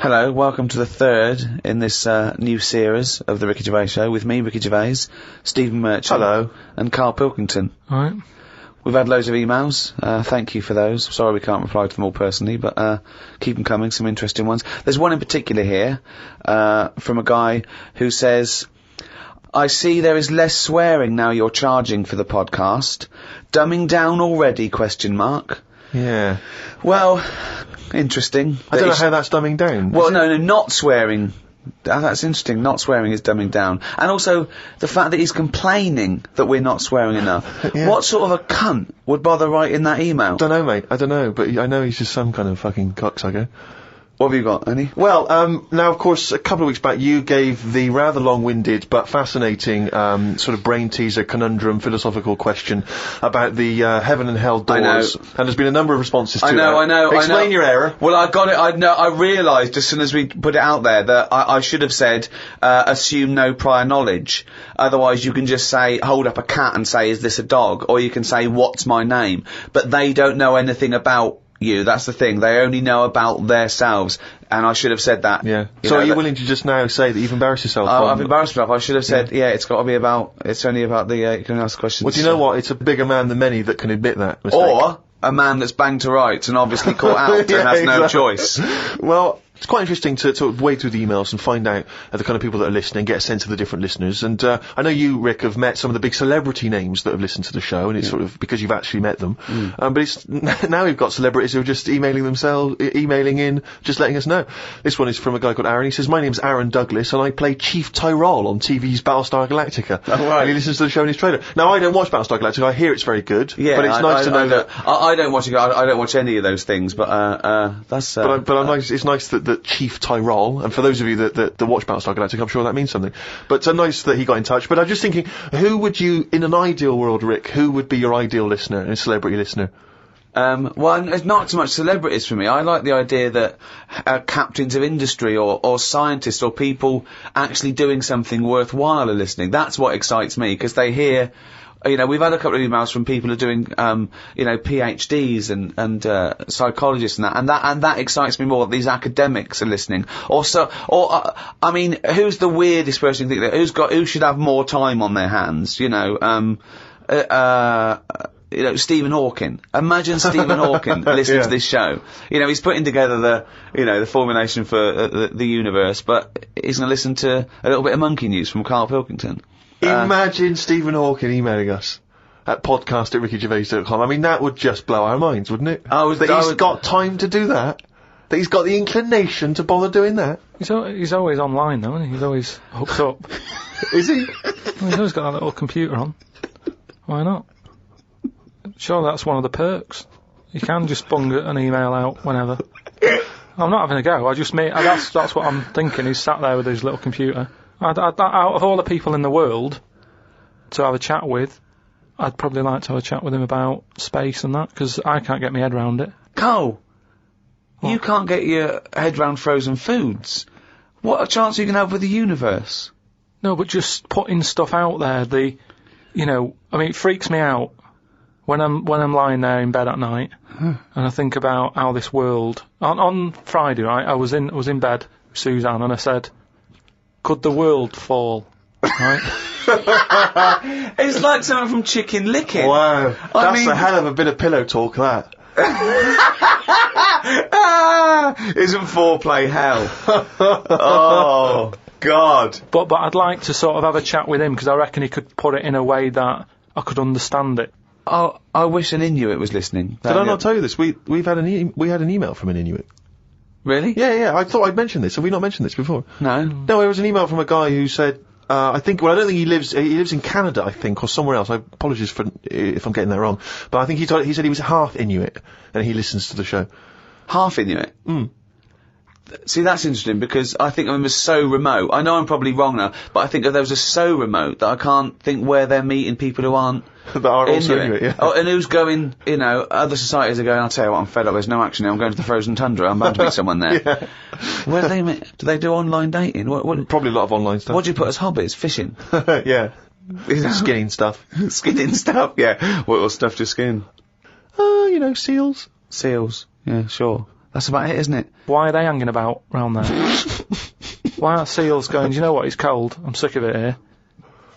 Hello, welcome to the third in this new series of the Ricky Gervais Show with me, Ricky Gervais, Stephen Merchant, hello, and Karl Pilkington. All right. We've had loads of emails. Thank you for those. Sorry we can't reply to them all personally, but keep them coming. Some interesting ones. There's one in particular here from a guy who says, "I see there is less swearing now you're charging for the podcast. Dumbing down already? ? Yeah. Well, interesting. I don't know how that's dumbing down. Well, no, not swearing. That's interesting. Not swearing is dumbing down. And also, the fact that he's complaining that we're not swearing enough. Yeah. What sort of a cunt would bother writing that email? Don't know, mate. I don't know, but I know he's just some kind of fucking cocksucker. What have you got, Annie? Well, now, of course, a couple of weeks back, you gave the rather long-winded but fascinating sort of brain-teaser, conundrum, philosophical question about the heaven and hell doors. I know. And there's been a number of responses to that. I know. Explain your error. Well, I got it. I realised as soon as we put it out there that I should have said, assume no prior knowledge. Otherwise, you can just say, hold up a cat and say, is this a dog? Or you can say, what's my name? But they don't know anything about you. That's the thing. They only know about themselves. And I should have said that. Yeah. So are you willing to just now say that you've embarrassed yourself? I've embarrassed myself. I should have said, it's got to be about, it's only about the, you can ask questions. Well, do you know what? It's a bigger man than many that can admit that mistake. Or a man that's banged to rights and obviously caught out and has no choice. Well, it's quite interesting to sort of wade through the emails and find out the kind of people that are listening, get a sense of the different listeners. And I know you, Rick, have met some of the big celebrity names that have listened to the show, and it's sort of because you've actually met them. But it's now we've got celebrities who are just emailing in, just letting us know. This one is from a guy called Aaron. He says, "My name's Aaron Douglas, and I play Chief Tyrol on TV's Battlestar Galactica." Oh, right. And he listens to the show in his trailer. Now, I don't watch Battlestar Galactica. I hear it's very good. Yeah, but it's nice to know that. I don't watch it. I don't watch any of those things. But that's. But I'm nice. It's nice that Chief Tyrol. And for those of you that watch Battlestar Galactica, I'm sure that means something. But it's nice that he got in touch. But I'm just thinking, who would you, in an ideal world, Rick, who would be your ideal listener, a celebrity listener? Well, it's not so much celebrities for me. I like the idea that captains of industry or scientists or people actually doing something worthwhile are listening. That's what excites me, because they hear. You know, we've had a couple of emails from people who are doing, PhDs and psychologists and that excites me more. These academics are listening. I mean, who's the weirdest person you think that, who should have more time on their hands? Stephen Hawking. Imagine Stephen Hawking listening to this show. You know, he's putting together the formulation for the universe, but he's going to listen to a little bit of monkey news from Karl Pilkington. Imagine Stephen Hawking emailing us at podcast@rickygervais.com. I mean, that would just blow our minds, wouldn't it? He's got time to do that. That he's got the inclination to bother doing that. He's always online, though, isn't he? He's always hooked up. Is he? Well, he's always got that little computer on. Why not? Sure, that's one of the perks. You can just bung an email out whenever. I'm not having a go. That's what I'm thinking. He's sat there with his little computer. Out of all the people in the world to have a chat with, I'd probably like to have a chat with him about space and that, because I can't get my head round it. Carl, you can't get your head round frozen foods. What a chance you can have with the universe. No, but just putting stuff out there, it freaks me out when I'm lying there in bed at night and I think about how this world. On Friday, right, I was in bed with Suzanne and I said, could the world fall? Right? It's like something from Chicken Licken. Wow. That's a hell of a bit of pillow talk, that. Isn't foreplay hell? Oh, God. But I'd like to sort of have a chat with him, because I reckon he could put it in a way that I could understand it. Oh, I wish an Inuit was listening. Did I not tell you this? We had an email from an Inuit. Really? Yeah, I thought I'd mentioned this. Have we not mentioned this before? No. No, it was an email from a guy who said, I don't think he lives in Canada, I think, or somewhere else. I apologize if I'm getting that wrong. But I think he said he was half Inuit, and he listens to the show. Half Inuit? See, that's interesting, because I think of them as so remote. I know I'm probably wrong now, but I think of those as so remote that I can't think where they're meeting people who aren't that are also Inuit, yeah. Oh, and who's going, other societies are going, I'll tell you what, I'm fed up, there's no action now, I'm going to the frozen tundra, I'm bound to meet someone there. Yeah. Where do they meet? Do they do online dating? What, probably a lot of online stuff. What do you put as hobbies? Fishing? Yeah. Skinning stuff. Skinning stuff, yeah. What stuff to skin? Seals. Seals, yeah, sure. That's about it, isn't it? Why are they hanging about round there? Why aren't seals going, do you know what, it's cold, I'm sick of it here.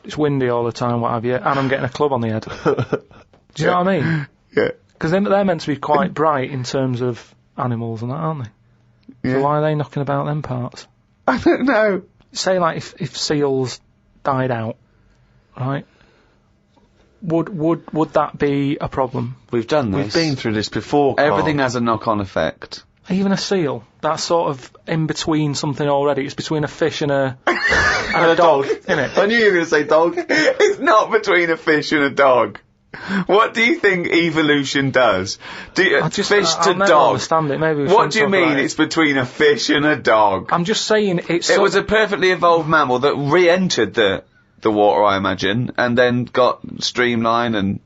It's windy all the time, what have you, and I'm getting a club on the head. Do you know what I mean? Yeah. Because they're meant to be quite bright in terms of animals and that, aren't they? Yeah. So why are they knocking about them parts? I don't know. Say, like, if seals died out, right? Would that be a problem? We've done this. We've been through this before, Karl. Everything has a knock-on effect. Even a seal, that's sort of in between something already. It's between a fish and a dog, isn't it? I knew you were going to say dog. It's not between a fish and a dog. What do you think evolution does? Fish to never dog. Understand it. Maybe we What shouldn't do you talk mean about it. it's between a fish and a dog? I'm just saying It was a perfectly evolved mammal that re-entered the water, I imagine, and then got streamlined and...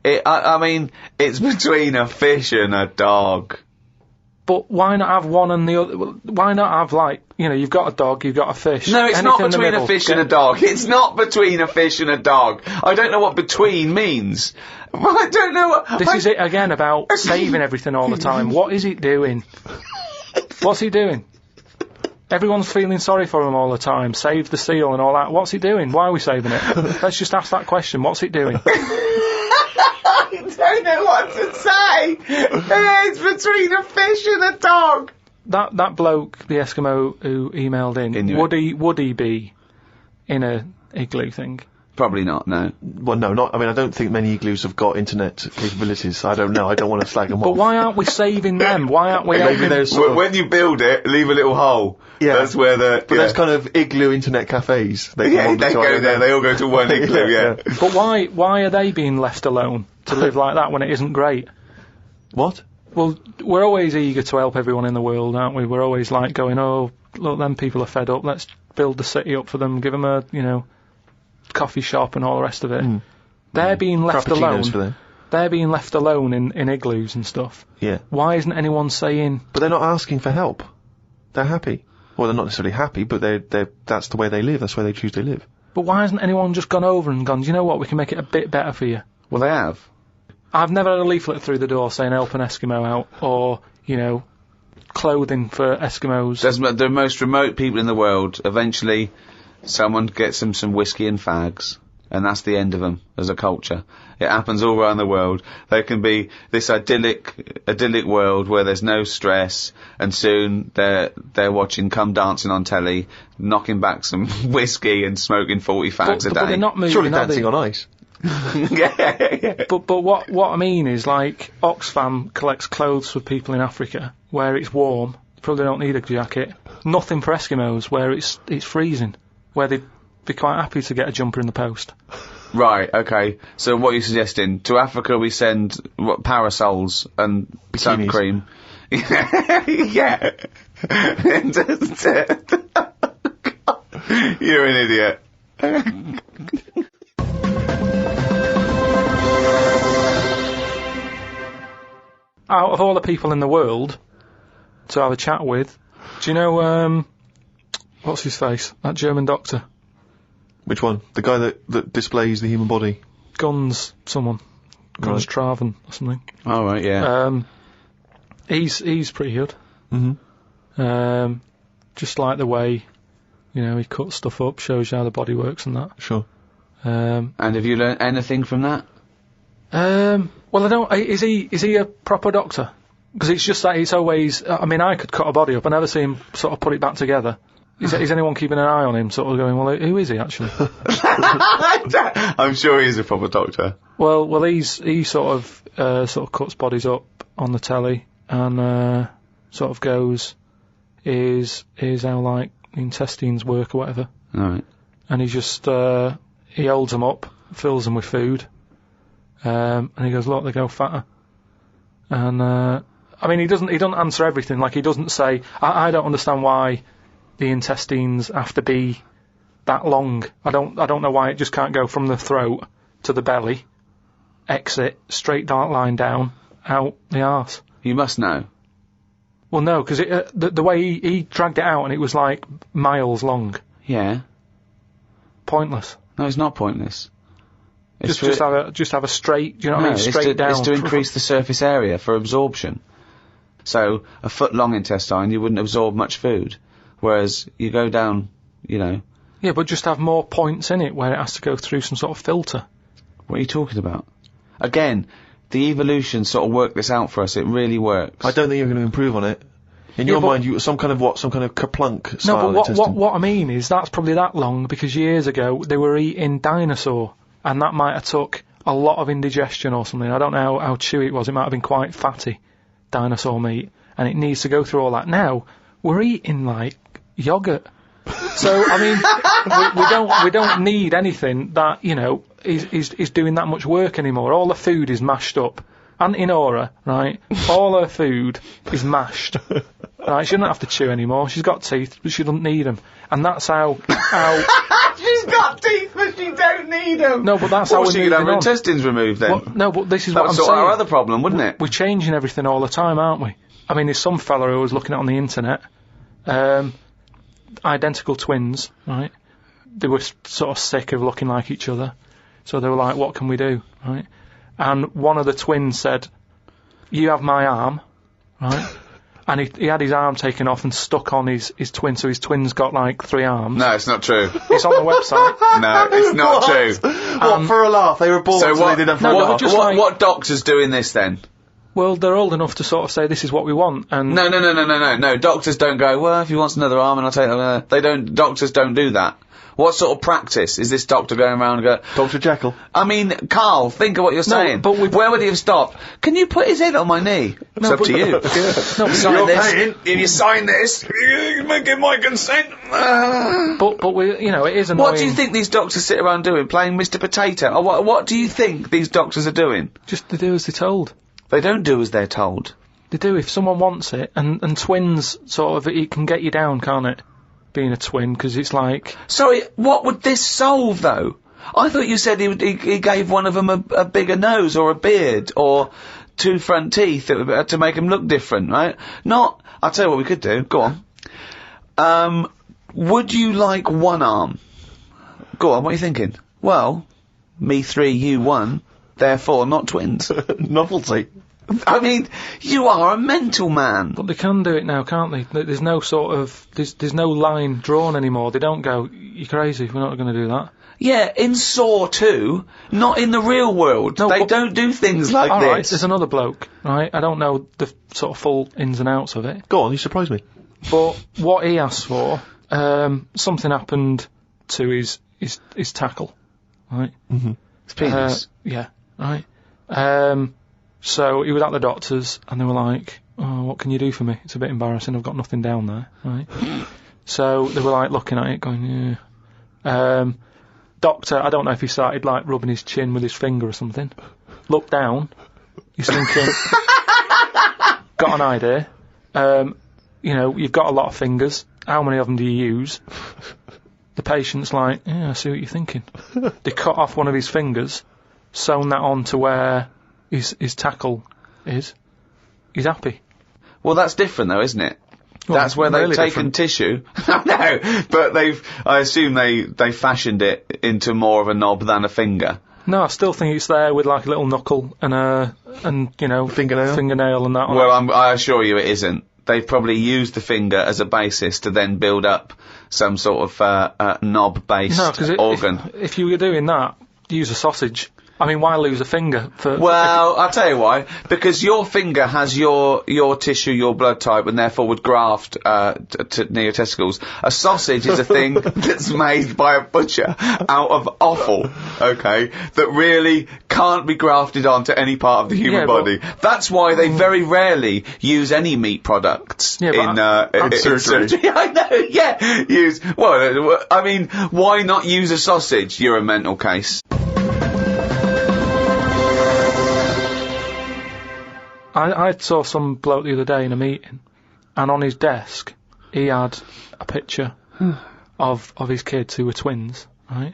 I mean, it's between a fish and a dog. But why not have one and the other? Why not have, like, you know, you've got a dog, you've got a fish. No, it's anything not in the between middle, a fish and a dog. It's not between a fish and a dog. I don't know what between means. I don't know what... This is it again about saving everything all the time. What is it doing? What's he doing? Everyone's feeling sorry for him all the time. Save the seal and all that. What's he doing? Why are we saving it? Let's just ask that question. What's it doing? I don't know what to say. It's between a fish and a dog. That bloke, the Eskimo who emailed in, Inuit. would he be in a igloo thing? Probably not, no. Well, no, not. I mean, I don't think many igloos have got internet capabilities. I don't know. I don't want to slag them But off. why aren't we saving them? Why aren't we Maybe helping? there's sort of, When you build it, leave a little hole. Yeah. That's where the... but there's kind of igloo internet cafes. They Yeah, come they go there. They all go to one igloo, yeah. But why are they being left alone to live like that when it isn't great? What? Well, we're always eager to help everyone in the world, aren't we? We're always like going, oh, look, them people are fed up. Let's build the city up for them. Give them a, you know, coffee shop and all the rest of it. They're being left alone. Frappuccinos for them. They're being left alone in igloos and stuff. Yeah. Why isn't anyone saying? But they're not asking for help. They're happy. Well, they're not necessarily happy, but that's the way they live. That's where they choose to live. But why hasn't anyone just gone over and gone, do you know what, we can make it a bit better for you? Well, they have. I've never had a leaflet through the door saying help an Eskimo out, or, you know, clothing for Eskimos. There's the most remote people in the world. Eventually, someone gets them some whiskey and fags, and that's the end of them as a culture. It happens all around the world. There can be this idyllic world where there's no stress, and soon they're watching Come Dancing on telly, knocking back some whiskey and smoking 40 fags a day. But they're not moving, Surely are dancing they? on ice. Yeah. But what I mean is, like, Oxfam collects clothes for people in Africa where it's warm. They probably don't need a jacket. Nothing for Eskimos where it's freezing, where they'd be quite happy to get a jumper in the post. Right, okay. So what are you suggesting? To Africa we send parasols and sun Bikinis. cream. Yeah. You're an idiot. Out of all the people in the world to have a chat with, do you know, what's his face? That German doctor. Which one? The guy that displays the human body? Guns someone. Guns Right. Traven or something. All right, yeah. He's pretty good. Mm-hmm. Just like the way, you know, he cuts stuff up, shows you how the body works and that. Sure. And have you learnt anything from that? Well, I don't. Is he a proper doctor? Because it's just that it's always. I mean, I could cut a body up. I never see him sort of put it back together. Is anyone keeping an eye on him, sort of going, well, who is he actually? I'm sure he's a proper doctor. Well, he sort of cuts bodies up on the telly and sort of goes, is how like the intestines work or whatever. All right. And he just he holds them up, fills them with food, and he goes, look, they go fatter. And I mean, he doesn't answer everything. Like, he doesn't say, I don't understand why the intestines have to be that long. I don't know why it just can't go from the throat to the belly, exit, straight dark line down, out the arse. You must know. Well, no, because the way he dragged it out, and it was like miles long. Yeah. Pointless. No, it's not pointless. It's Just have a straight. Do you know what I mean? Straight down. It's to increase the surface area for absorption. So a foot long intestine, you wouldn't absorb much food. Whereas you go down, you know. Yeah, but just have more points in it where it has to go through some sort of filter. What are you talking about? Again, the evolution sort of worked this out for us. It really works. I don't think you're going to improve on it. In your mind, you some kind of kerplunk style No, but intestine. what I mean is that's probably that long because years ago they were eating dinosaur, and that might have took a lot of indigestion or something. I don't know how chewy it was. It might have been quite fatty, dinosaur meat, and it needs to go through all that. Now we're eating like yogurt. So I mean, we don't need anything that is doing that much work anymore. All the food is mashed up. Auntie Nora, right? All her food is mashed. Right? She doesn't have to chew anymore. She's got teeth, but she doesn't need them. And that's how. She's got teeth, but she don't need them. No, but that's how we're she moving could have her on. intestines removed then. Well, no, but this is that what I'm would saying. sort our other problem, wouldn't it? We're changing everything all the time, aren't we? I mean, there's some fella who was looking at on the internet, identical twins, right? They were sort of sick of looking like each other, so they were like, "What can we do?" Right? And one of the twins said, "You have my arm," right? And he had his arm taken off and stuck on his twin, so his twin's got like 3 arms. No, it's not true. It's on the website. No, it's not true. What, for a laugh? They were born, so they did it for a laugh. What doctor's doing this then? Well, they're old enough to sort of say this is what we want, and No. Doctors don't go, well, if he wants another arm, and I'll take that. They don't. Doctors don't do that. What sort of practice is this doctor going around and go, Dr. Jekyll? I mean, Karl, think of what you're saying. But where would he have stopped? Can you put his head on my knee? It's up to you. No, Sign this. If you sign this, you give my consent. But we, it is annoying. What do you think these doctors sit around doing? Playing Mr. Potato? Or what do you think these doctors are doing? Just to do as they're told. They don't do as they're told. They do if someone wants it, and twins sort of, it can get you down, can't it? Being a twin, because it's like... Sorry, what would this solve, though? I thought you said he gave one of them a bigger nose, or a beard, or 2 front teeth to make him look different, right? Not... I'll tell you what we could do. Go on. Would you like 1 arm? Go on, what are you thinking? Well, me 3, you 1, therefore not twins. Novelty. I mean, you are a mental man. But they can do it now, can't they? There's no sort of... There's no line drawn anymore. They don't go, you're crazy, we're not going to do that. Yeah, in Saw 2, not in the real world. No, they don't do things like this. Alright, there's another bloke, right? I don't know the sort of full ins and outs of it. Go on, you surprised me. But what he asked for, something happened to his tackle, right? Mm-hmm. His penis. Yeah, right. So he was at the doctor's, and they were like, "Oh, what can you do for me? It's a bit embarrassing. I've got nothing down there." Right. So they were like looking at it, going, "Yeah." Doctor, I don't know if he started like rubbing his chin with his finger or something. Looked down. He's thinking, got an idea. You've got a lot of fingers. How many of them do you use? The patient's like, "Yeah, I see what you're thinking." They cut off one of his fingers, sewn that on to where his tackle is. He's happy. Well, that's different though, isn't it? Well, that's where they've really taken tissue. No, but I assume they fashioned it into more of a knob than a finger. No, I still think it's there with like a little knuckle and fingernail and that on. Well, I assure you it isn't. They've probably used the finger as a basis to then build up some sort of knob-based organ. If you were doing that, use a sausage. I mean, why lose a finger? Well, I'll tell you why. Because your finger has your tissue, your blood type, and therefore would graft near your testicles. A sausage is a thing that's made by a butcher out of offal, okay, that really can't be grafted onto any part of the human body. That's why they very rarely use any meat products in surgery. I know, yeah. I mean, why not use a sausage? You're a mental case. I saw some bloke the other day in a meeting, and on his desk he had a picture of his kids who were twins, right?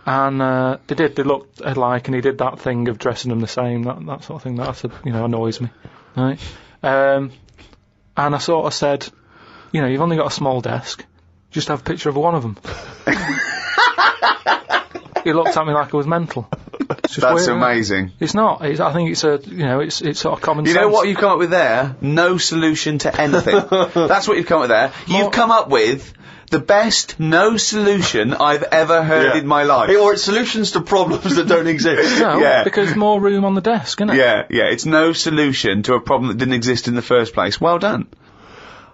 And they looked alike, and he did that thing of dressing them the same, that sort of thing. That annoys me, right? And I sort of said, you've only got a small desk, just have a picture of one of them. He looked at me like I was mental. It's just That's weird, isn't it? amazing. It's not. I think it's it's sort of common sense. You know what you've come up with there? No solution to anything. That's what you've come up with there. You've come up with the best no solution I've ever heard in my life. Or it's solutions to problems that don't exist. No, because more room on the desk, isn't it? Yeah, it's no solution to a problem that didn't exist in the first place. Well done.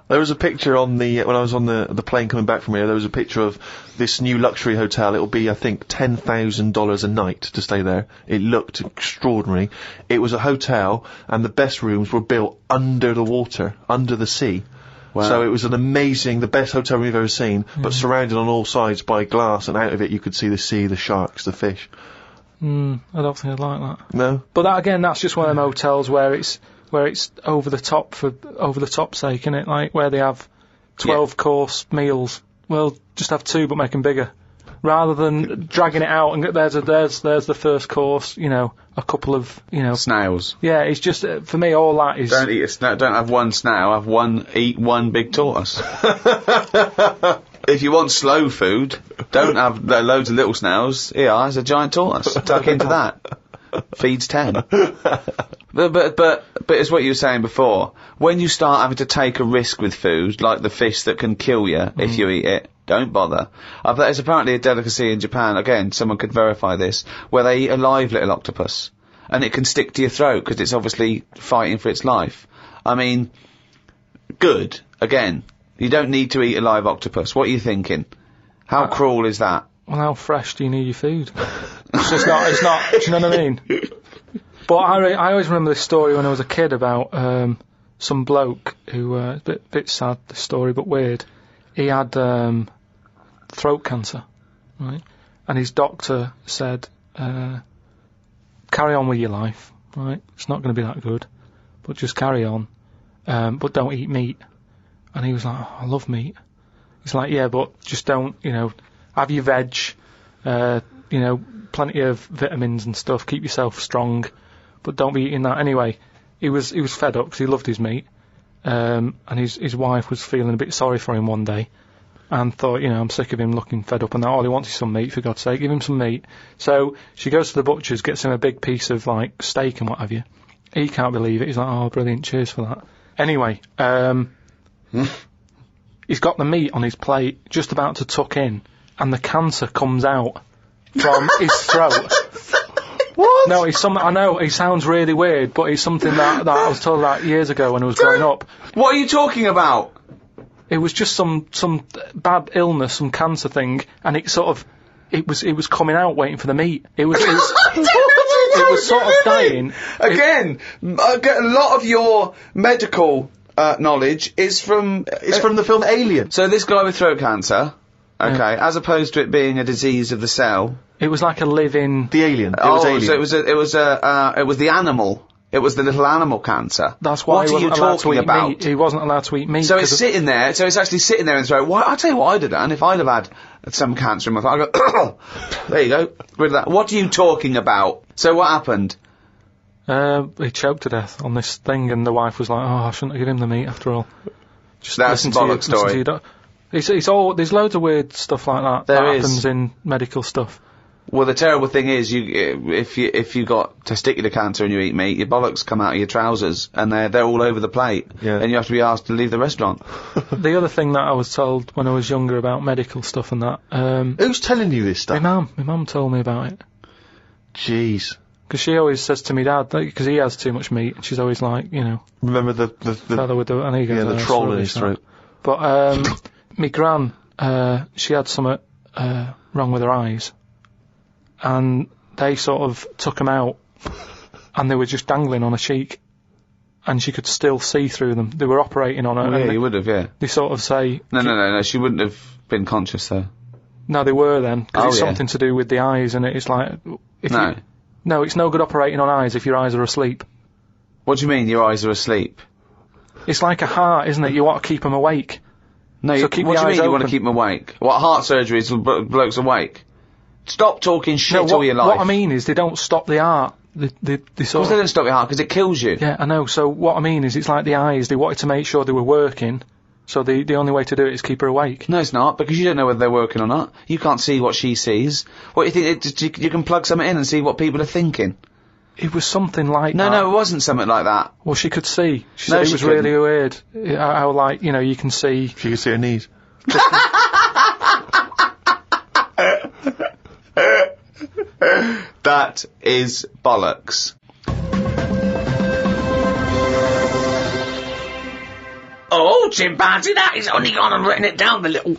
There was a picture on when I was on the plane coming back from here, there was a picture of this new luxury hotel. It'll be, I think, $10,000 a night to stay there. It looked extraordinary. It was a hotel, and the best rooms were built under the water, under the sea. Wow. So it was the best hotel we've ever seen, but surrounded on all sides by glass, and out of it you could see the sea, the sharks, the fish. I don't think I'd like that. No? But that, again, that's just one of them hotels where it's over the top for over the top sake, isn't it? Like where they have 12-course meals. Well, just have 2 but make them bigger. Rather than dragging it out and there's the first course, a couple of, Snails. Yeah, it's just, for me, all that is... Don't eat a snail, don't have one snail, eat one big tortoise. If you want slow food, don't have loads of little snails. Here, there's a giant tortoise. Tuck into that. Feeds 10. But it's what you were saying before. When you start having to take a risk with food, like the fish that can kill you if you eat it, don't bother. There's apparently a delicacy in Japan, again, someone could verify this, where they eat a live little octopus. And it can stick to your throat because it's obviously fighting for its life. I mean, good. Again, you don't need to eat a live octopus. What are you thinking? How cruel is that? Well, how fresh do you need your food? it's not, do you know what I mean? But I always remember this story when I was a kid about some bloke who, a bit sad, this story, but weird. He had throat cancer, right? And his doctor said, carry on with your life, right? It's not going to be that good, but just carry on, but don't eat meat. And he was like, oh, I love meat. He's like, yeah, but just don't, have your veg, plenty of vitamins and stuff, keep yourself strong, but don't be eating that anyway. He was fed up because he loved his meat, and his wife was feeling a bit sorry for him one day, and thought, I'm sick of him looking fed up and that. All he wants is some meat, for God's sake, give him some meat. So she goes to the butcher's, gets him a big piece of like steak and what have you. He can't believe it. He's like, oh, brilliant, cheers for that. Anyway, he's got the meat on his plate, just about to tuck in, and the cancer comes out from his throat. What? No, it's something, I know, it sounds really weird, but it's something that I was told about years ago when I was growing up. What are you talking about? It was just some bad illness, some cancer thing, and it sort of, it was coming out waiting for the meat. It was sort of dying. Again, I get a lot of your medical knowledge is from... It's from the film Alien. So this guy with throat cancer, okay, as opposed to it being a disease of the cell... It was like a living... The alien. It was alien. So it was the animal. It was the little animal cancer. That's why what he are you wasn't allowed to talking eat about? meat. He wasn't allowed to eat meat. So it's sitting there. So it's actually sitting there in his throat. I'll tell you what I'd have done if I'd have had some cancer in my throat. I'd go, there you go, rid of that. What are you talking about? So what happened? He choked to death on this thing, and the wife was like, "Oh, I shouldn't have given him the meat after all." Just That's a bollock story. It's all. There's loads of weird stuff like that There that is. happens in medical stuff. Well, the terrible thing is, if you got testicular cancer and you eat meat, your bollocks come out of your trousers, and they're all over the plate, and you have to be asked to leave the restaurant. The other thing that I was told when I was younger about medical stuff and that. Who's telling you this stuff? My mum told me about it. Jeez. Because she always says to me dad, because he has too much meat, and she's always like, Remember the fella with the, and he goes, the troll in his throat. But my gran, she had something wrong with her eyes, and they sort of took them out, and they were just dangling on her cheek, and she could still see through them. They were operating on her. Oh, yeah, you would have, yeah. They sort of say... No, she wouldn't have been conscious, though. No, they were then, because it's yeah. something to do with the eyes, and it's like... No, it's no good operating on eyes if your eyes are asleep. What do you mean, your eyes are asleep? It's like a heart, isn't it? You want to keep them awake. No, So what keep do the you eyes mean you want to open. keep them awake? What, heart surgery is blokes awake? Stop talking shit No, all your life. what I mean is they don't stop the heart. They Of sort course they don't stop your heart, because it kills you. Yeah, I know. So what I mean is it's like the eyes. They wanted to make sure they were working, So the only way to do it is keep her awake. No, it's not, because you don't know whether they're working or not. You can't see what she sees. What, you think, you can plug something in and see what people are thinking? It was something like that. No, it wasn't something like that. Well, she could see. She No, said it she was couldn't. really weird. How, like, you know, you can see... She could see her knees. That is bollocks. Oh, chimpanzee, that is only gone and written it down, the little...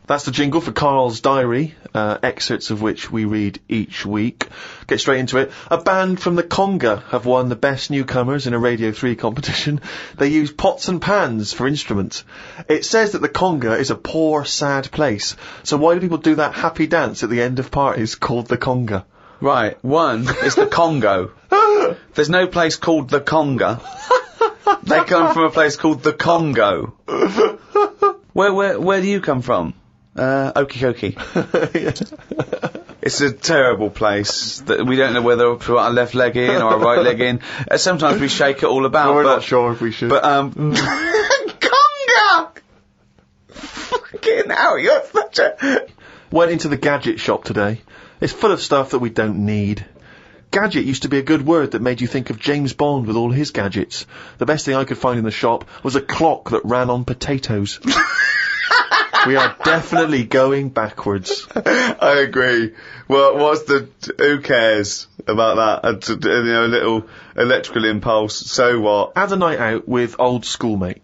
That's the jingle for Karl's diary, excerpts of which we read each week. Get straight into it. A band from the Conga have won the Best Newcomers in a Radio 3 competition. They use pots and pans for instruments. It says that the Conga is a poor, sad place. So why do people do that happy dance at the end of parties called the Conga? Right, one is the Congo. There's no place called the Conga. They come from a place called the Congo. Where do you come from? Okie dokie. It's a terrible place that we don't know whether to put our left leg in or our right leg in. Sometimes we shake it all about. No, we're not sure if we should. But, Conga! Fucking hell, you're such a... Went into the gadget shop today. It's full of stuff that we don't need. Gadget used to be a good word that made you think of James Bond with all his gadgets. The best thing I could find in the shop was a clock that ran on potatoes. We are definitely going backwards. I agree. Well, who cares about that? A little electrical impulse, so what? Had a night out with old schoolmate.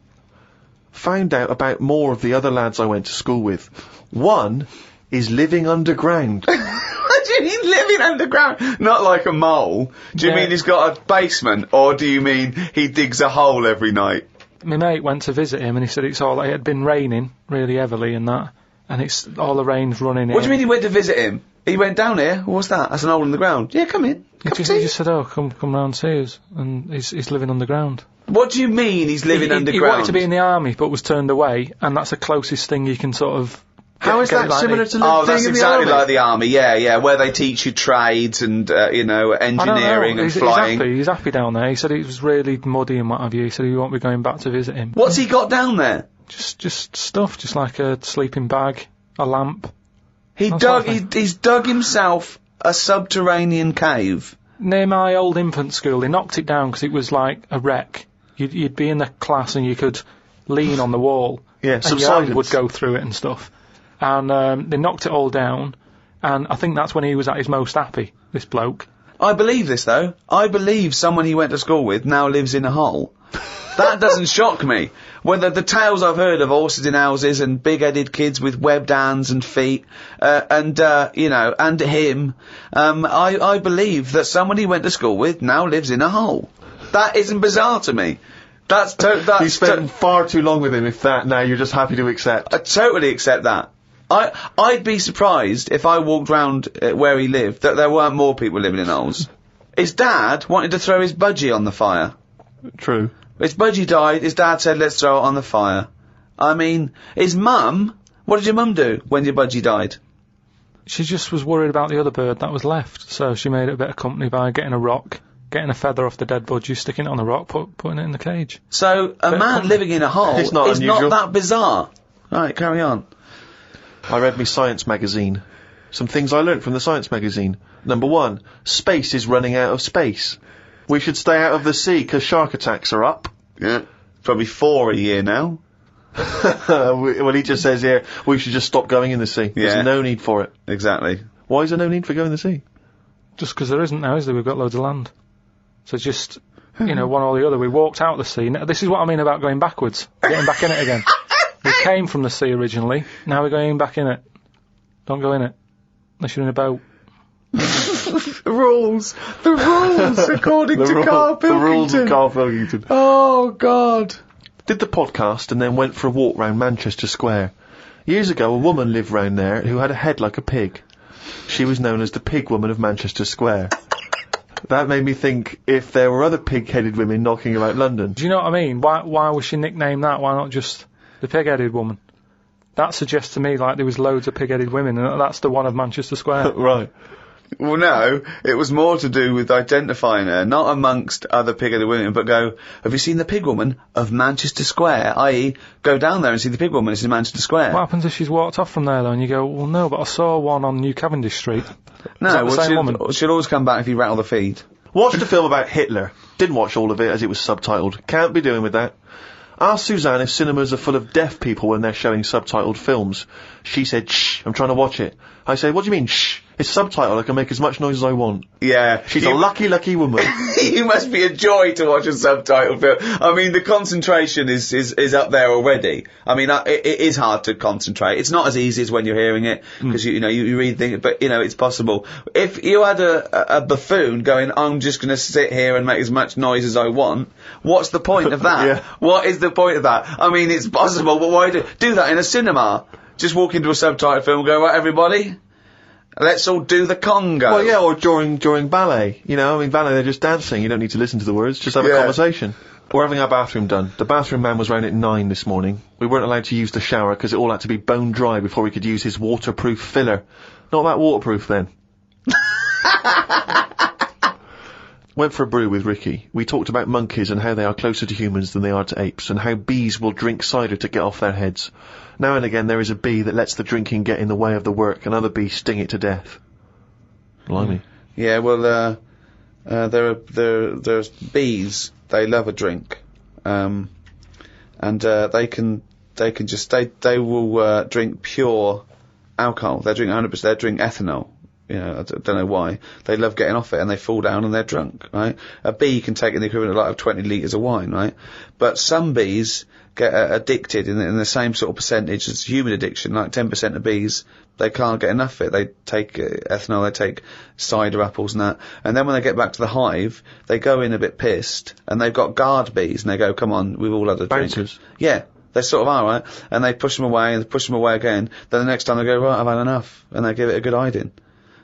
Found out about more of the other lads I went to school with. One is living underground. What do you mean living underground? Not like a mole. Do you mean he's got a basement, or do you mean he digs a hole every night? My mate went to visit him and he said it had been raining really heavily and that, and it's all the rain's running in. What do you mean he went to visit him? He went down here? What's that? That's an hole in the ground. Yeah, come in. He just said, oh, come round and see us, and he's living underground. What do you mean he's living underground? He wanted to be in the army but was turned away, and that's the closest thing you can sort of... How is that similar to Oh, that's being in exactly the army? like the army, yeah, where they teach you trades and, engineering and flying. He's happy down there. He said it was really muddy and what have you. He said he won't be going back to visit him. What's he got down there? Just stuff, just like a sleeping bag, a lamp. He's dug himself a subterranean cave. Near my old infant school, they knocked it down because it was like a wreck. You'd be in the class and you could lean on the wall. Yeah, and your hand would go through it and stuff. And they knocked it all down, and I think that's when he was at his most happy, this bloke. I believe this, though. I believe someone he went to school with now lives in a hole. That doesn't shock me. Whether the tales I've heard of horses in houses and big-headed kids with webbed hands and feet, and him, I believe that someone he went to school with now lives in a hole. That isn't bizarre to me. You spent far too long with him if that now you're just happy to accept. I totally accept that. I'd be surprised if I walked round where he lived that there weren't more people living in holes. His dad wanted to throw his budgie on the fire. True. His budgie died, his dad said, let's throw it on the fire. I mean, his mum, what did your mum do when your budgie died? She just was worried about the other bird that was left, so she made it a bit of company by getting a rock, getting a feather off the dead budgie, sticking it on the rock, putting it in the cage. So, a man living in a hole is not that bizarre. Right, carry on. I read me science magazine. Some things I learnt from the science magazine. Number 1, space is running out of space. We should stay out of the sea because shark attacks are up. Yeah, probably 4 a year now. Well, he just says here, we should just stop going in the sea. Yeah. There's no need for it. Exactly. Why is there no need for going in the sea? Just because there isn't now, is there? We've got loads of land. So just, one or the other. We walked out of the sea. Now, this is what I mean about going backwards. Getting back in it again. We came from the sea originally. Now we're going back in it. Don't go in it. Unless you're in a boat. The rules, according to Karl Pilkington. The rules of Karl Pilkington. Oh, God. Did the podcast and then went for a walk round Manchester Square. Years ago, a woman lived round there who had a head like a pig. She was known as the Pig Woman of Manchester Square. That made me think if there were other pig-headed women knocking about London. Do you know what I mean? Why was she nicknamed that? Why not just the pig-headed woman? That suggests to me like there was loads of pig-headed women, and that's the one of Manchester Square. Right. Well, no, it was more to do with identifying her, not amongst other pig-headed women, but go, have you seen the pig woman of Manchester Square? I.e., go down there and see the pig woman, it's in Manchester Square. What happens if she's walked off from there, though, and you go, well, no, but I saw one on New Cavendish Street? No, well, she'll always come back if you rattle the feed. Watched a film about Hitler. Didn't watch all of it as it was subtitled. Can't be doing with that. Asked Suzanne if cinemas are full of deaf people when they're showing subtitled films. She said, shh, I'm trying to watch it. I said, what do you mean, shh? It's subtitled, I can make as much noise as I want. Yeah. She's a lucky, lucky woman. You must be a joy to watch a subtitled film. I mean, the concentration is up there already. I mean, it is hard to concentrate. It's not as easy as when you're hearing it, because you read things, but it's possible. If you had a buffoon going, I'm just gonna sit here and make as much noise as I want, what's the point of that? Yeah. What is the point of that? I mean, it's possible, but why do that in a cinema? Just walk into a subtitled film and go, right, everybody? Let's all do the conga. Well, yeah, or during ballet. Ballet, they're just dancing. You don't need to listen to the words. Just have a conversation. We're having our bathroom done. The bathroom man was round at 9 this morning. We weren't allowed to use the shower because it all had to be bone dry before we could use his waterproof filler. Not that waterproof, then. Went for a brew with Ricky. We talked about monkeys and how they are closer to humans than they are to apes, and how bees will drink cider to get off their heads. Now and again there is a bee that lets the drinking get in the way of the work, and other bees sting it to death. Blimey. Yeah, well, there's bees. They love a drink, and they will drink pure alcohol. They drink 100%. They drink ethanol. I don't know why. They love getting off it and they fall down and they're drunk, right? A bee can take in the equivalent of 20 litres of wine, right? But some bees get addicted in the same sort of percentage as human addiction, like 10% of bees, they can't get enough of it. They take ethanol, they take cider apples and that. And then when they get back to the hive, they go in a bit pissed and they've got guard bees and they go, come on, we've all had a drink. Bouncers. Yeah. They sort of are, right? And they push them away and push them away again. Then the next time they go, right, I've had enough. And they give it a good hiding.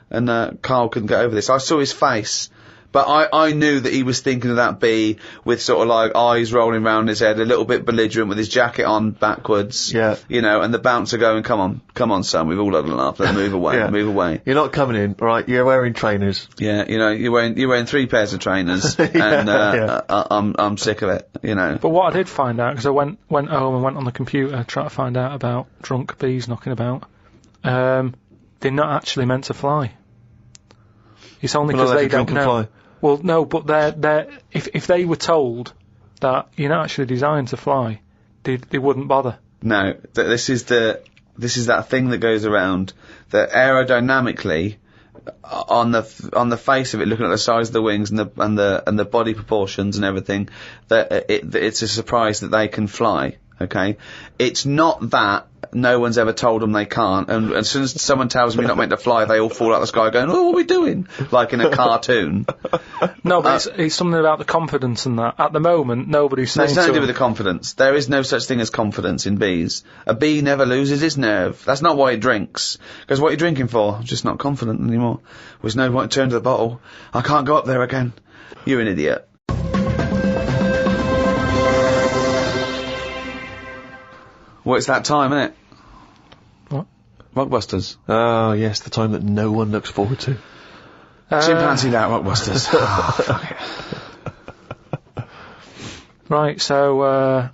And Karl couldn't get over this. I saw his face, but I knew that he was thinking of that bee with sort of like eyes rolling round his head, a little bit belligerent with his jacket on backwards. Yeah. And the bouncer going, come on, son, we've all had enough. Let's move away, Yeah. Move away. You're not coming in, right? You're wearing trainers. Yeah, you're wearing 3 pairs of trainers, and I'm sick of it. But what I did find out, because I went home and went on the computer trying to find out about drunk bees knocking about. They're not actually meant to fly. It's only because they don't know. Fly. Well, no, but they're if they were told that you're not actually designed to fly, they wouldn't bother. No, this is that thing that goes around that aerodynamically, on the face of it, looking at the size of the wings and the body proportions and everything, that it's a surprise that they can fly. Okay, it's not that no one's ever told them they can't, and as soon as someone tells them you're not meant to fly, they all fall out of the sky going, oh, what are we doing? Like in a cartoon. No, but it's something about the confidence and that. At the moment, nobody's saying It's nothing to do with the confidence. There is no such thing as confidence in bees. A bee never loses its nerve. That's not why it drinks. Because what are you drinking for? I'm just not confident anymore. There's no point to turn to the bottle. I can't go up there again. You're an idiot. Well, it's that time, isn't it? What? Rockbusters. Oh, yes, the time that no one looks forward to. Chimpanzee that, Rockbusters. Oh, fuck it. Right, so,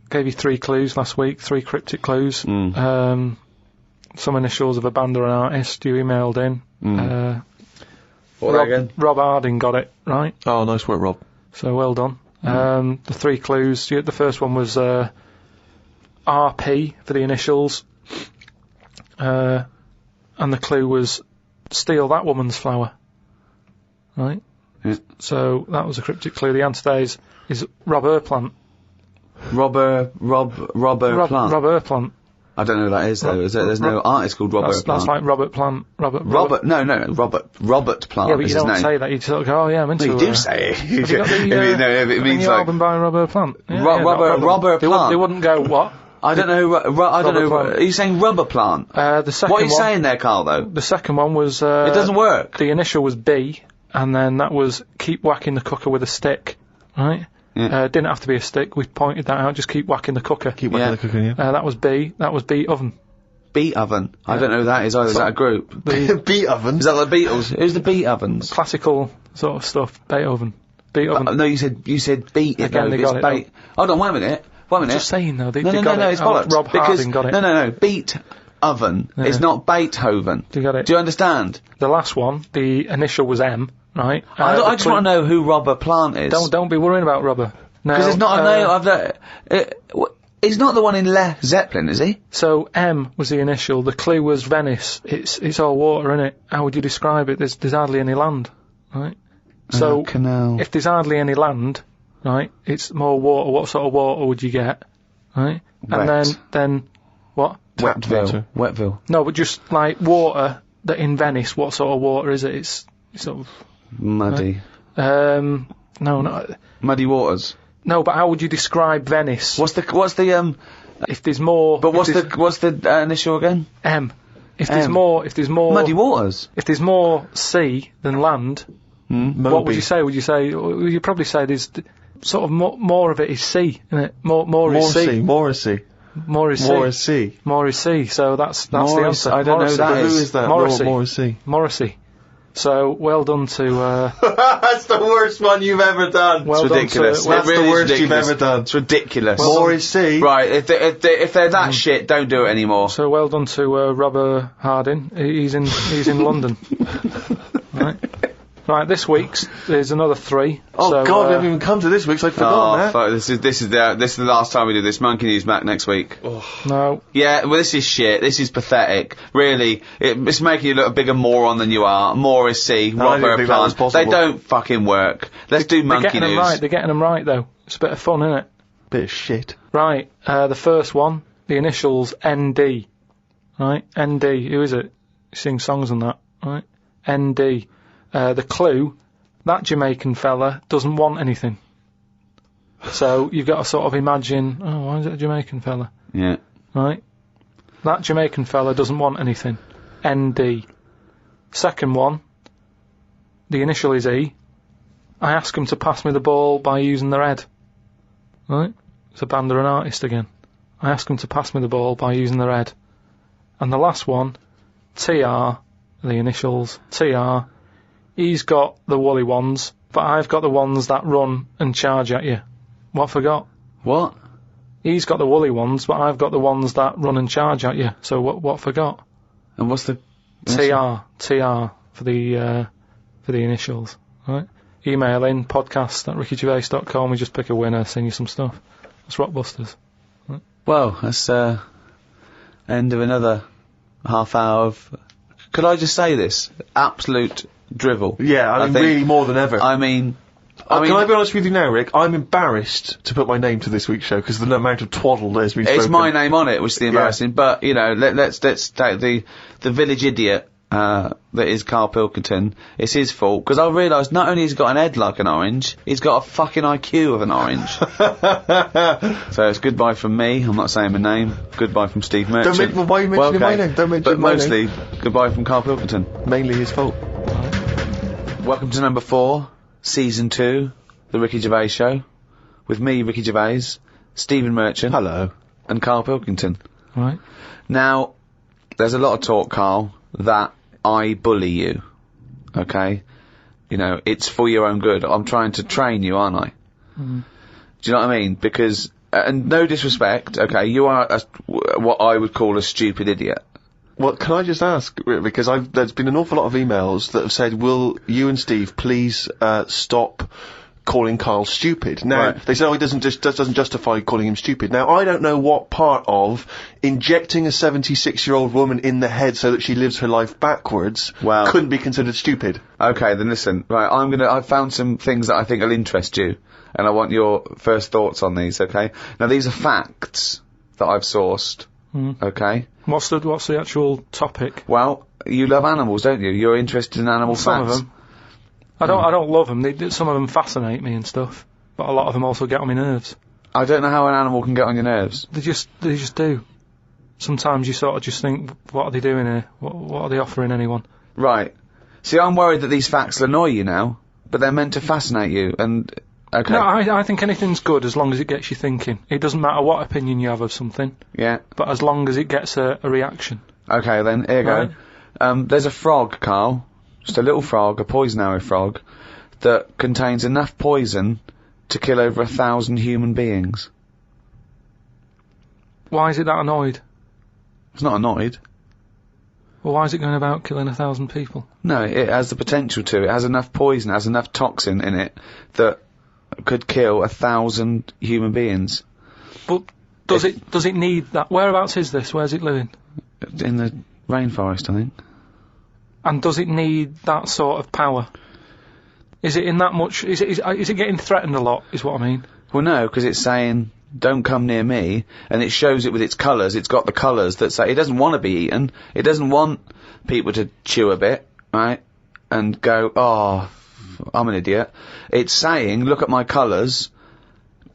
gave you 3 clues last week, 3 cryptic clues. Some initials of a band or an artist you emailed in. Rob Harding got it, right? Oh, nice work, Rob. So, well done. The 3 clues, the first one was, RP for the initials, and the clue was steal that woman's flower, right? Yeah. So that was a cryptic clue. The answer there is Rob Plant. Rob Plant. I don't know who that is though. There's no artist called Robert Plant. That's like Robert Plant. Robert Plant. Yeah, but you don't say that. You sort of go, oh yeah, I'm into it. No, you do say it. Have you got the, it means the like album by Robert Plant. Yeah, Robert Plant. They wouldn't go what? I don't know. I don't know. Plant. Are you saying rubber plant? The second what are you one, saying there, Karl? Though the second one was. It doesn't work. The initial was B, and then that was keep whacking the cooker with a stick, right? Yeah. Didn't have to be a stick. We pointed that out. Just keep whacking the cooker. Keep whacking the cooker. Yeah. That was B. That was B oven. Beat Oven. I don't know who that is either. Is that a group? Beat Oven? Is that the Beatles? Who's the Beat Ovens? Classical sort of stuff. Beethoven. Beethoven. No, you said beat it. Again, though. they It's got it. Hold on, wait a minute. Just saying though, they no, got it. it's bollocks. Rob Harding got it. No, Beat Oven. Yeah. It's not Beethoven. You got it. Do you understand? The last one, the initial was M, right? I just want to know who Robert Plant is. Don't be worrying about rubber. No. Because it's not a name. He's not the one in Led Zeppelin, is he? So M was the initial. The clue was Venice. It's all water, innit? How would you describe it? There's hardly any land, right? So canal. if there's hardly any land, right, it's more water. What sort of water would you get, right? Wet. And then what? Wetville. No, but just like water that in Venice. What sort of water is it? It's sort of Muddy. no, not Muddy waters. no. But how would you describe Venice? What's the If there's more. But what's the initial again? M? If M. there's more Muddy waters. If there's more sea than land, what would you say? Would you say? You'd probably say there's sort of more of it is sea, isn't it? More is sea. More is sea. More is sea. More is sea. More is sea. So that's the Morris, answer. I don't know who that But who is. is that? Morrissey. More is sea. Morrissey. So well done to. That's the worst one you've ever done. Well It's done ridiculous. to. That's It really the is worst you've ridiculous. ever done. It's ridiculous. More is sea. Right, if they're that shit, don't do it anymore. So well done to Robert Harding. He's in London. Right, this week's there's another 3. Oh so, God, we haven't even come to this week, so I've forgotten that. Fuck, this is the last time we do this. Monkey News back next week. No. Yeah, well, this is shit. This is pathetic. Really, it's making you look a bigger moron than you are. More is C. I didn't Robert think that was Plant. possible. They don't fucking work. Let's do They're Monkey getting them News. right. They're getting them right though. It's a bit of fun, isn't it? Bit of shit. Right. The first one, the initials ND. Right. ND. Who is it? He sings songs and that. Right. ND. The clue. That Jamaican fella doesn't want anything. So you've got to sort of imagine, why is it a Jamaican fella? Yeah. Right? That Jamaican fella doesn't want anything. ND. Second one, the initial is E. I ask him to pass me the ball by using their head. Right? It's a band or an artist again. I ask him to pass me the ball by using their head. And the last one, TR, the initials, TR. He's got the woolly ones, but I've got the ones that run and charge at you. What forgot? What? He's got the woolly ones, but I've got the ones that run and charge at you. So what forgot? And what's the TR for the initials. Right? Email in podcast@rickygervais.com. We just pick a winner, send you some stuff. That's Rockbusters. Right? Well, that's end of another half hour of. Could I just say this? Absolute drivel. Yeah, I mean, think. really more than ever. I mean, can I be honest with you now, Rick? I'm embarrassed to put my name to this week's show because of the amount of twaddle there's been spoken. it's my name on it, which is the embarrassing. But you know, let's take the village idiot that is Karl Pilkington. It's his fault because I realised not only has he got an head like an orange, he's got a fucking IQ of an orange. So it's goodbye from me. I'm not saying my name. Goodbye from Steve Merchant. Why are you mentioning my name? Don't mention But my mostly goodbye from Karl Pilkington. Mainly his fault. Welcome to number 4, season 2, the Ricky Gervais Show, with me, Ricky Gervais, Stephen Merchant. Hello. And Karl Pilkington. Right. Now, there's a lot of talk, Karl, that I bully you. Okay? You know, it's for your own good. I'm trying to train you, aren't I? Mm. Do you know what I mean? Because, and no disrespect, okay, you are what I would call a stupid idiot. Well, can I just ask, because there's been an awful lot of emails that have said, will you and Steve please stop calling Karl stupid? Now, they say, he doesn't justify calling him stupid. Now, I don't know what part of injecting a 76-year-old woman in the head so that she lives her life backwards couldn't be considered stupid. Okay, then listen, right, I've found some things that I think will interest you, and I want your first thoughts on these, okay? Now, these are facts that I've sourced, okay? What's the actual topic? Well, you love animals, don't you? You're interested in animal facts. Some of them. I don't love them. Some of them fascinate me and stuff, but a lot of them also get on my nerves. I don't know how an animal can get on your nerves. They just do. Sometimes you sort of just think, what are they doing here? What are they offering anyone? Right. See, I'm worried that these facts will annoy you now, but they're meant to fascinate you, and... Okay. No, I think anything's good as long as it gets you thinking. It doesn't matter what opinion you have of something. Yeah. But as long as it gets a reaction. Okay, then, here you Right. go. There's a frog, Karl. Just a little frog, a poison arrow frog, that contains enough poison to kill over 1,000 human beings. Why is it that annoyed? It's not annoyed. Well, why is it going about killing 1,000 people? No, it has the potential to. It has enough poison, it has enough toxin in it that could kill 1,000 human beings. But does it need that? Whereabouts is this? Where's it living? In the rainforest, I think. And does it need that sort of power? Is it in that much? Is it getting threatened a lot? Is what I mean. Well, no, because it's saying, don't come near me, and it shows it with its colours. It's got the colours that say it doesn't want to be eaten. It doesn't want people to chew a bit, right, and go, oh, I'm an idiot. It's saying, look at my colours,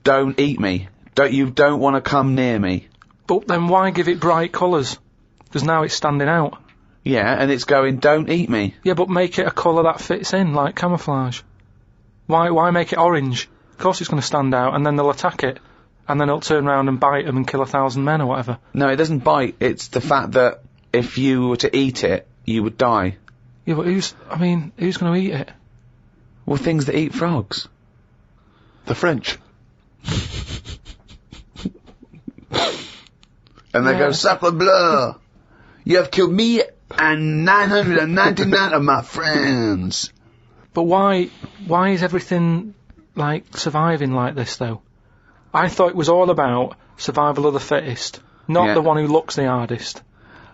don't eat me. You don't want to come near me. But then why give it bright colours? Because now it's standing out. Yeah, and it's going, don't eat me. Yeah, but make it a colour that fits in, like camouflage. Why make it orange? Of course it's going to stand out, and then they'll attack it. And then it'll turn around and bite them and kill 1,000 men or whatever. No, it doesn't bite. It's the fact that if you were to eat it, you would die. Yeah, but who's going to eat it? Well, things that eat frogs. The French. And they go, sacre bleu! You have killed me and 999 of my friends. But why is everything, like, surviving like this, though? I thought it was all about survival of the fittest, not the one who looks the hardest.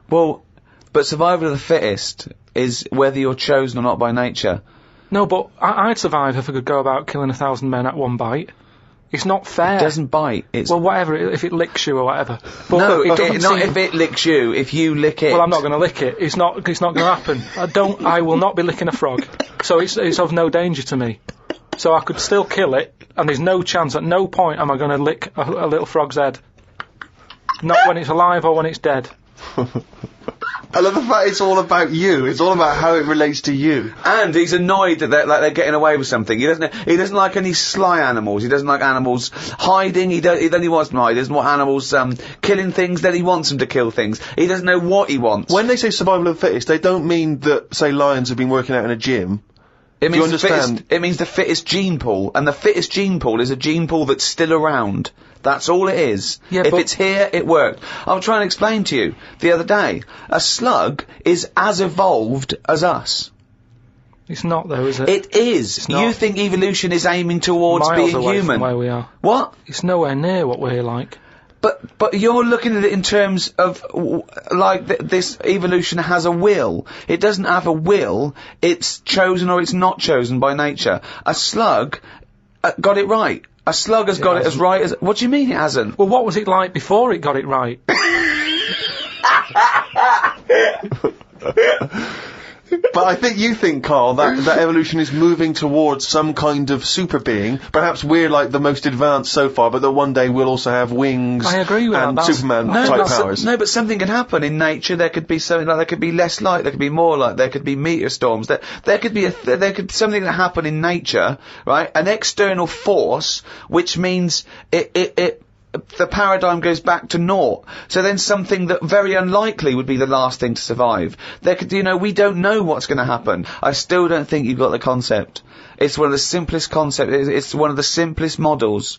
Well, but survival of the fittest is whether you're chosen or not by nature. No, but I'd survive if I could go about killing 1,000 men at one bite. It's not fair. It doesn't bite. It's well, whatever, if it licks you or whatever. But no, it doesn't not seem... if it licks you. If you lick it. Well, I'm not going to lick it. It's not going to happen. I will not be licking a frog. So it's of no danger to me. So I could still kill it, and there's no chance, at no point am I going to lick a little frog's head. Not when it's alive or when it's dead. I love the fact it's all about you. It's all about how it relates to you. And he's annoyed that they're getting away with something. He doesn't like any sly animals. He doesn't like animals hiding. He only wants them hide. He doesn't want animals killing things. Then he wants them to kill things. He doesn't know what he wants. When they say survival of the fittest, they don't mean that, say, lions have been working out in a gym. It Do you means understand? it means the fittest gene pool, and the fittest gene pool is a gene pool that's still around. That's all it is. Yeah, if but it's here, it worked. I'll try and explain to you. The other day, a slug is as evolved as us. It's not, though, is it? It is. It's not. You think evolution is aiming towards Miles being away human? from where we are. What? It's nowhere near what we're like. But you're looking at it in terms of, this evolution has a will. It doesn't have a will. It's chosen or it's not chosen by nature. A slug got it right. A slug has got it as right as... What do you mean it hasn't? Well, what was it like before it got it right? But I think you think, Karl, that evolution is moving towards some kind of super being. Perhaps we're like the most advanced so far, but that one day we'll also have wings I agree with and that. Superman-type powers. No, but something can happen in nature. There could be something like, there could be less light, there could be more light, there could be meteor storms, there could be something that happen in nature, right? An external force, which means the paradigm goes back to naught. So then something that very unlikely would be the last thing to survive. We don't know what's going to happen. I still don't think you've got the concept. It's one of the simplest concepts. It's one of the simplest models.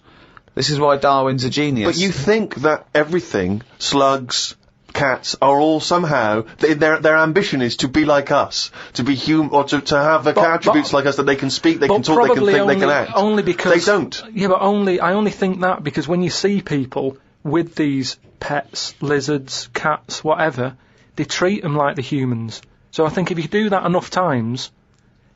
This is why Darwin's a genius. But you think that everything, slugs, cats, are all somehow, their ambition is to be like us, to be human, or to have the attributes like us, that they can speak, they can talk, they can think, they can act. Only because they don't. Yeah, but I only think that because when you see people with these pets, lizards, cats, whatever, they treat them like the humans. So I think if you do that enough times,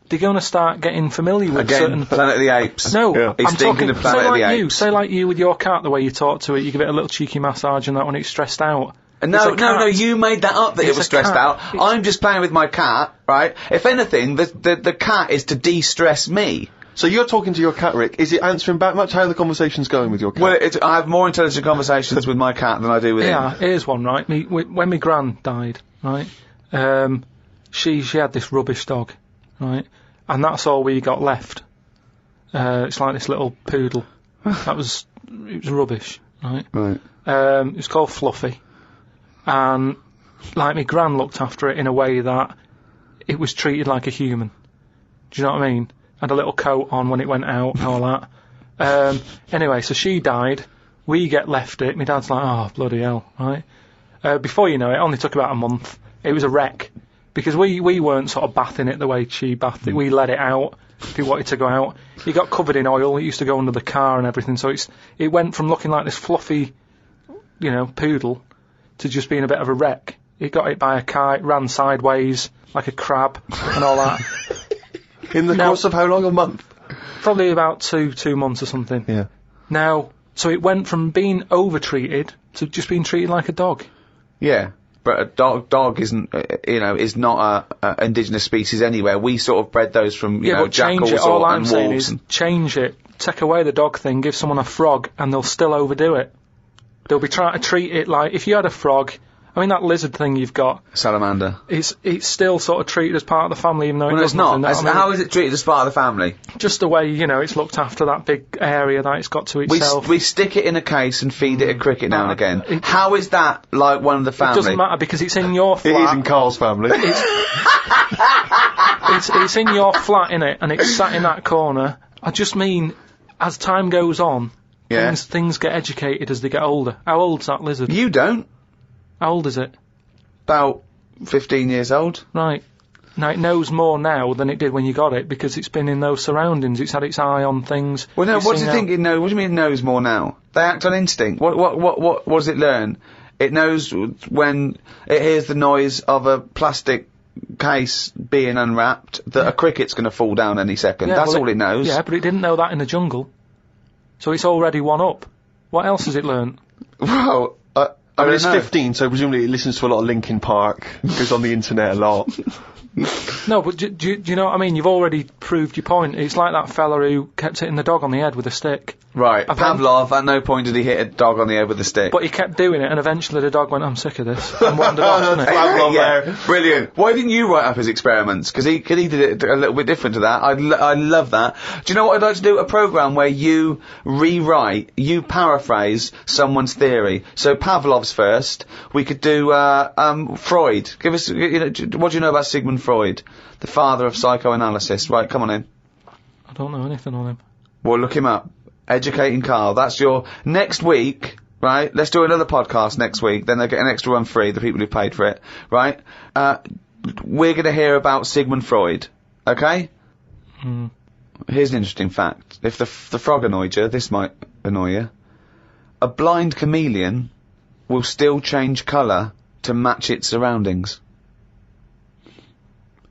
they're going to start getting familiar with certain... Planet of the Apes. No, yeah. I'm thinking talking, of Planet of the Apes. Say like you with your cat, the way you talk to it, you give it a little cheeky massage and that when it's stressed out. No, you made that up that it was stressed out. I'm just playing with my cat, right? If anything, the cat is to de-stress me. So you're talking to your cat, Rick. Is it answering back much? How are the conversations going with your cat? Well, I have more intelligent conversations with my cat than I do with him. Yeah, here's one, right? When my gran died, right, she had this rubbish dog, right, and that's all we got left. It's like this little poodle. It was rubbish, right? Right. It was called Fluffy. And like my gran looked after it in a way that it was treated like a human. Do you know what I mean? Had a little coat on when it went out and all that. Anyway, so she died. We left it. My dad's like, oh, bloody hell, right? Before you know it, it only took about a month. It was a wreck. Because we weren't sort of bathing it the way she bathed it. We let it out if it wanted to go out. It got covered in oil. It used to go under the car and everything. So it went from looking like this fluffy, poodle to just being a bit of a wreck. It got hit by a car. It ran sideways like a crab and all that. In the course of how long? A month? Probably about two months or something. Yeah. Now, so it went from being over-treated to just being treated like a dog. Yeah. But a dog isn't, is not a indigenous species anywhere. We sort of bred those from, jackals and wolves. Change it. Take away the dog thing, give someone a frog, and they'll still overdo it. They'll be trying to treat it like, if you had a frog, I mean that lizard thing you've got. Salamander. It's still sort of treated as part of the family, even though it does nothing. It's not. How is it treated as part of the family? Just the way, it's looked after that big area that it's got to itself. We stick it in a case and feed it a cricket now and again. How is that like one of the family? It doesn't matter because it's in your flat. It is in Karl's family. It's in your flat, innit? And it's sat in that corner. I just mean, as time goes on, things get educated as they get older. How old's that lizard? You don't. How old is it? About 15 years old. Right. Now, it knows more now than it did when you got it, because it's been in those surroundings. It's had its eye on things. Well, no, what do you think it knows? What do you mean it knows more now? They act on instinct. What does it learn? It knows when it hears the noise of a plastic case being unwrapped that a cricket's going to fall down any second. That's all it knows. Yeah, but it didn't know that in the jungle. So it's already one up. What else has it learned? Well... I mean, it's 15, so presumably it listens to a lot of Linkin Park, goes on the internet a lot. No, but do you know what I mean? You've already proved your point. It's like that fella who kept hitting the dog on the head with a stick. Right. Pavlov, at no point did he hit a dog on the head with a stick. But he kept doing it, and eventually the dog went, I'm sick of this, and wandered off, didn't it? Pavlov there. Brilliant. Why didn't you write up his experiments? Because he did it a little bit different to that. I love that. Do you know what I'd like to do? A programme where you paraphrase someone's theory. So Pavlov's first. We could do Freud. Give us, what do you know about Sigmund Freud? The father of psychoanalysis. Right, come on in. I don't know anything on him. Well, look him up. Educating Karl. That's your next week, right? Let's do another podcast next week. Then they get an extra one free, the people who paid for it, right? We're going to hear about Sigmund Freud, okay? Here's an interesting fact. If the frog annoyed you, this might annoy you. A blind chameleon will still change colour to match its surroundings.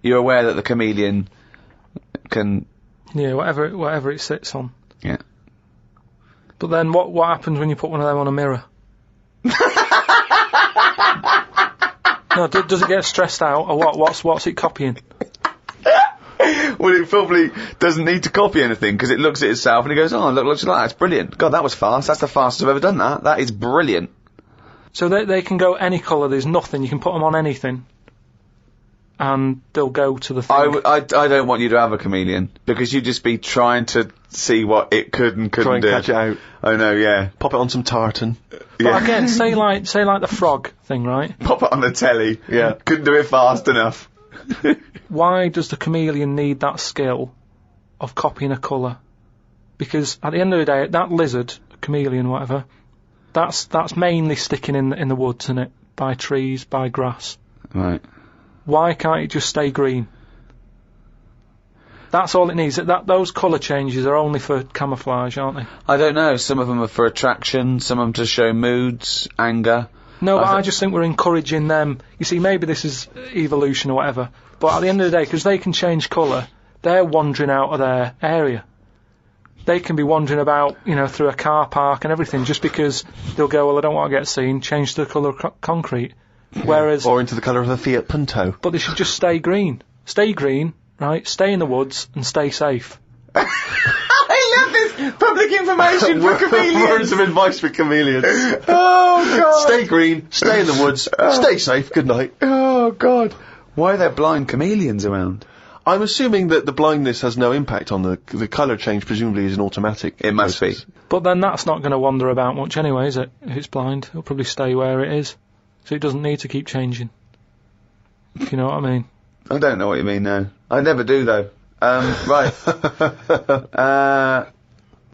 You're aware that the chameleon can... Yeah, whatever it sits on. Yeah. But then what happens when you put one of them on a mirror? No, does it get stressed out, or what? What's it copying? Well, it probably doesn't need to copy anything, because it looks at itself and it goes, oh, looks like that. It's brilliant. God, that was fast. That's the fastest I've ever done that. That is brilliant. So they can go any colour, there's nothing, you can put them on anything, and they'll go to the thing. I don't want you to have a chameleon, because you'd just be trying to see what it could and couldn't do. Try and catch it out. Oh no, yeah. Pop it on some tartan. But again, say like the frog thing, right? Pop it on the telly. Yeah. Couldn't do it fast enough. Why does the chameleon need that skill of copying a colour? Because at the end of the day, that lizard, chameleon, whatever, that's mainly sticking in the woods, isn't it? By trees, by grass. Right. Why can't it just stay green? That's all it needs. Those colour changes are only for camouflage, aren't they? I don't know. Some of them are for attraction, some of them to show moods, anger. No, but I just think we're encouraging them. You see, maybe this is evolution or whatever, but at the end of the day, because they can change colour, they're wandering out of their area. They can be wandering about, through a car park and everything, just because they'll go, well, I don't want to get seen, change the colour of concrete. Whereas... Or into the colour of a Fiat Punto. But they should just stay green. Stay green, right? Stay in the woods and stay safe. I love this public information for chameleons. Words of advice for chameleons. Oh, God. Stay green, stay in the woods, stay safe, good night. Oh, God. Why are there blind chameleons around? I'm assuming that the blindness has no impact on the colour change, presumably is an automatic. It must be. But then that's not going to wander about much anyway, is it? If it's blind, it'll probably stay where it is. so it doesn't need to keep changing. If you know what I mean. I don't know what you mean, no. I never do, though. Right.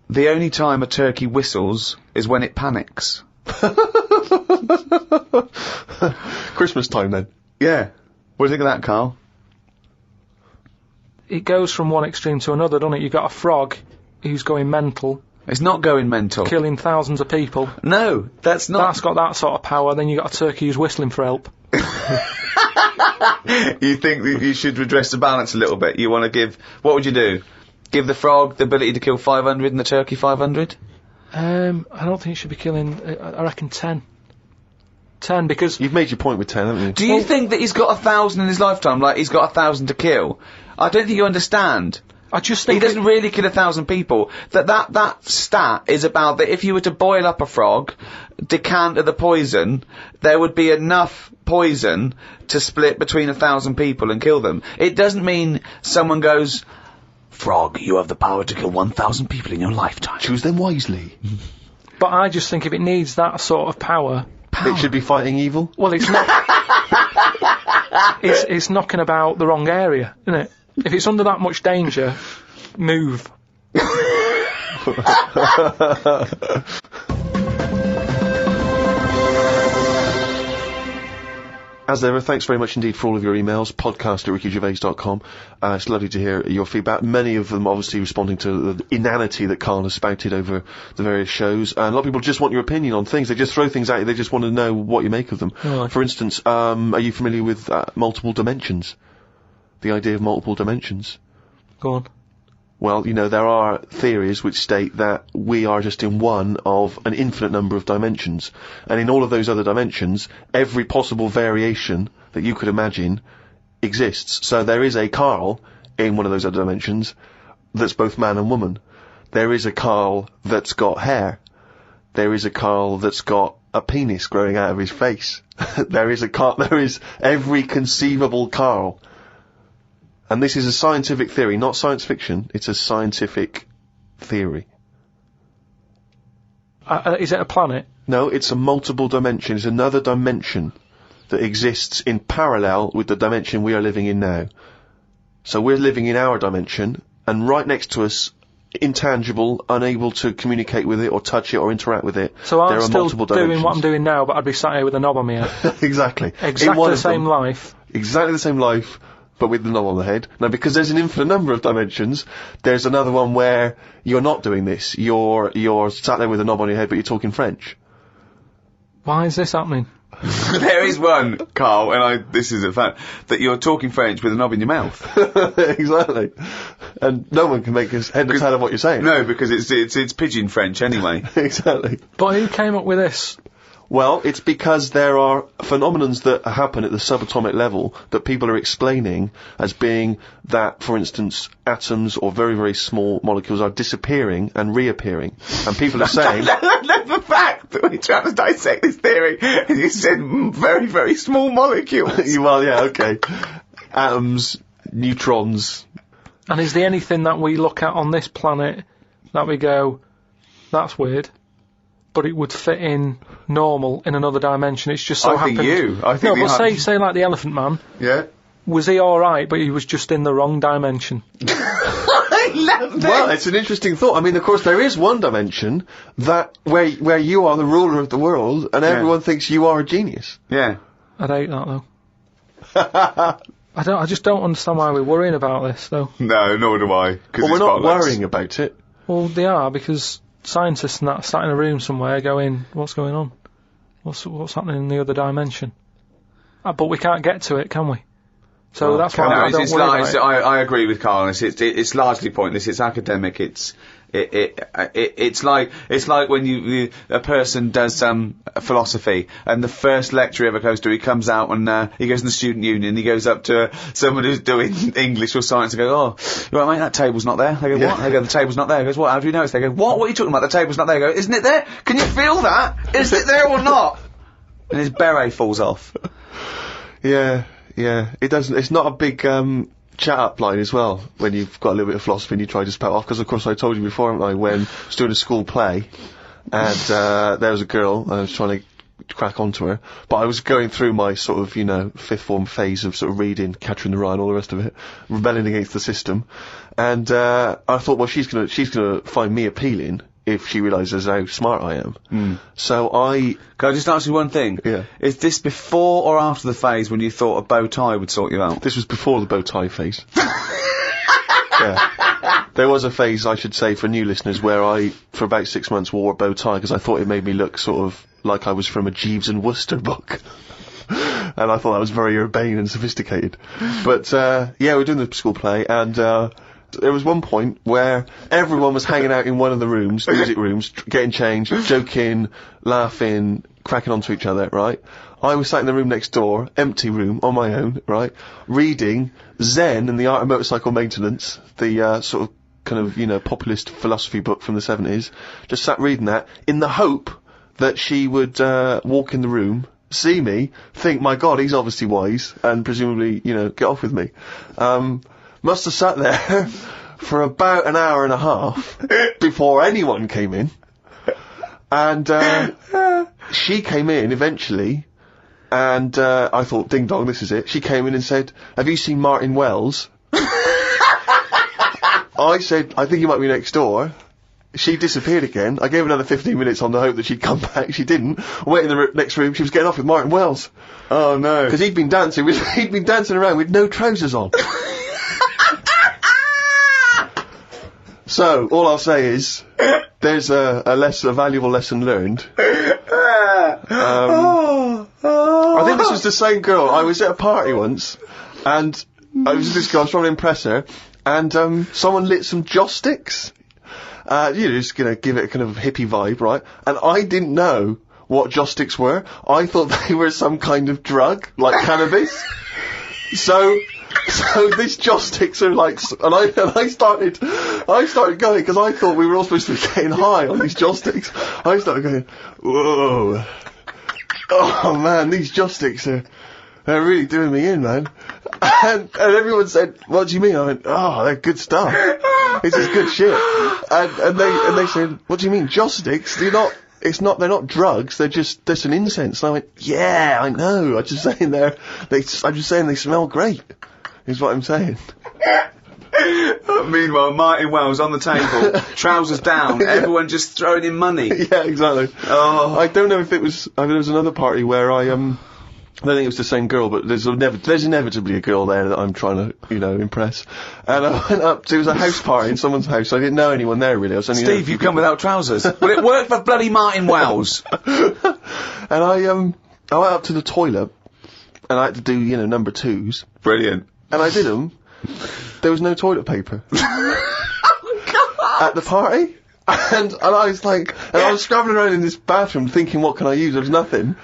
The only time a turkey whistles is when it panics. Christmas time, then. Yeah. What do you think of that, Karl? It goes from one extreme to another, doesn't it? You've got a frog who's going mental, It's not going mental. killing thousands of people. No, that's not. That's got that sort of power. Then you've got a turkey who's whistling for help. You think that you should redress the balance a little bit? You want to give... What would you do? Give the frog the ability to kill 500 and the turkey 500? I don't think it should be killing... I reckon 10. 10, because... You've made your point with 10, haven't you? Do you think that he's got 1,000 in his lifetime, like he's got 1,000 to kill? I don't think you understand. I just He think... doesn't really kill 1,000 people. That stat is about that if you were to boil up a frog, decanter the poison, there would be enough poison to split between 1,000 people and kill them. It doesn't mean someone goes, "Frog, you have the power to kill 1,000 people in your lifetime. Choose them wisely. But I just think if it needs that sort of power... It should be fighting evil. Well, it's not... it's knocking about the wrong area, isn't it? If it's under that much danger, move. As ever, thanks very much indeed for all of your emails. podcast@rickygervais.com. It's lovely to hear your feedback. Many of them obviously responding to the inanity that Karl has spouted over the various shows. And a lot of people just want your opinion on things. They just throw things at you. They just want to know what you make of them. Oh. For instance, are you familiar with multiple dimensions? The idea of multiple dimensions. Go on. Well, you know, there are theories which state that we are just in one of an infinite number of dimensions. And in all of those other dimensions, every possible variation that you could imagine exists. So there is a Karl in one of those other dimensions that's both man and woman. There is a Karl that's got hair. There is a Karl that's got a penis growing out of his face. There is every conceivable Karl. And this is a scientific theory, not science fiction. It's a scientific theory. Is it a planet? No, it's a multiple dimension. It's another dimension that exists in parallel with the dimension we are living in now. So we're living in our dimension, and right next to us, intangible, unable to communicate with it or touch it or interact with it. So I'm there are still multiple doing dimensions. what I'm doing now, but I'd be sat here with a knob on my head. Exactly. Exactly the same life. Exactly the same life, but with the knob on the head. Now, because there's an infinite number of dimensions, there's another one where you're not doing this. You're sat there with a knob on your head, but you're talking French. Why is this happening? There is one, Karl, and this is a fact, that you're talking French with a knob in your mouth. Exactly. And no one can make his head or tail of what you're saying. No, because it's pidgin French anyway. Exactly. But who came up with this? Well, it's because there are phenomenons that happen at the subatomic level that people are explaining as being that, for instance, atoms or very, very small molecules are disappearing and reappearing. And people are saying... The fact that we're trying to dissect this theory, and you said very, very small molecules. Well, yeah, okay. Atoms, neutrons... And is there anything that we look at on this planet that we go, that's weird, but it would fit in normal in another dimension? It's just so happened. I think no, but say like the Elephant Man. Yeah. Was he alright, but he was just in the wrong dimension? I love this. Well, it's an interesting thought. I mean, of course, there is one dimension that where you are the ruler of the world, and everyone thinks you are a genius. Yeah. I'd hate that though. I just don't understand why we're worrying about this though. No, nor do I. Well, we're not worrying about it. Well, they are, because scientists and that sat in a room somewhere going, what's going on? What's happening in the other dimension? But we can't get to it, can we? So Well, that's why I don't worry about it. I agree with Karl. It's largely pointless. It's academic. It's like when a person does philosophy, and the first lecture he ever goes to, he comes out and he goes in the student union, he goes up to someone who's doing English or science and goes, "Oh, you right, mate, that table's not there." They go, "What?" They go, "The table's not there." He goes, "What? How do you know?" They go, "What? What are you talking about? The table's not there." They go, "Isn't it there? Can you feel that? Is it there or not?" And his beret falls off. Yeah. It doesn't. It's not a big chat up line as well when you've got a little bit of philosophy and you try to spout off. Because of course I told you before, haven't I, when I was doing a school play and there was a girl and I was trying to crack onto her. But I was going through my sort of, you know, fifth form phase of sort of reading Catcher in the Rye and all the rest of it, rebelling against the system. And, I thought, well, she's gonna find me appealing if she realises how smart I am. So Can I just ask you one thing? Yeah. Is this before or after the phase when you thought a bow tie would sort you out? This was before the bow tie phase. Yeah. There was a phase, I should say, for new listeners, where I, for about 6 months, wore a bow tie because I thought it made me look sort of like I was from a Jeeves and Wooster book. And I thought that was very urbane and sophisticated. But, yeah, we're doing the school play, and, there was one point where everyone was hanging out in one of the rooms, music rooms, getting changed, joking, laughing, cracking onto each other, right? I was sat in the room next door, empty room, on my own, right? Reading Zen and the Art of Motorcycle Maintenance, the, sort of, kind of, you know, populist philosophy book from the 70s. Just sat reading that, in the hope that she would, walk in the room, see me, think, my God, he's obviously wise, and presumably, you know, get off with me. Must have sat there for about an hour and a half before anyone came in. And, she came in eventually, and, I thought, ding dong, this is it. She came in and said, have you seen Martin Wells? I said, I think he might be next door. She disappeared again. I gave her another 15 minutes on the hope that she'd come back. She didn't. I went in the next room, she was getting off with Martin Wells. Oh no. Because he'd been dancing around with no trousers on. So, all I'll say is, there's a valuable lesson learned. I think this was the same girl. I was at a party once, and I was with this girl, I was trying to impress her, and, someone lit some joss sticks. You know, just gonna give it a kind of hippie vibe, right? And I didn't know what joss sticks were. I thought they were some kind of drug, like cannabis. So these joss sticks are like, and I started going, because I thought we were all supposed to be getting high on these joss sticks. I started going, whoa. Oh man, these joss sticks they're really doing me in, man. And everyone said, what do you mean? I went, oh, they're good stuff. This is good shit. And they said, what do you mean, joss sticks? They're not drugs, they're some incense. And I went, yeah, I know, I'm just saying they smell great, is what I'm saying. Meanwhile, Martin Wells on the table, trousers down, everyone just throwing in money. Yeah, exactly. Oh. I don't know if it was, there was another party where I don't think it was the same girl, but there's inevitably a girl there that I'm trying to, you know, impress. And I went up to, it was a house party in someone's house, I didn't know anyone there really. I was only Steve, you come without trousers. Well, it worked for bloody Martin Wells. And I went up to the toilet, and I had to do, you know, number 2s. Brilliant. And I did them. There was no toilet paper. Oh, God! At the party. And I was like, and I was scrabbling around in this bathroom thinking, what can I use? There was nothing.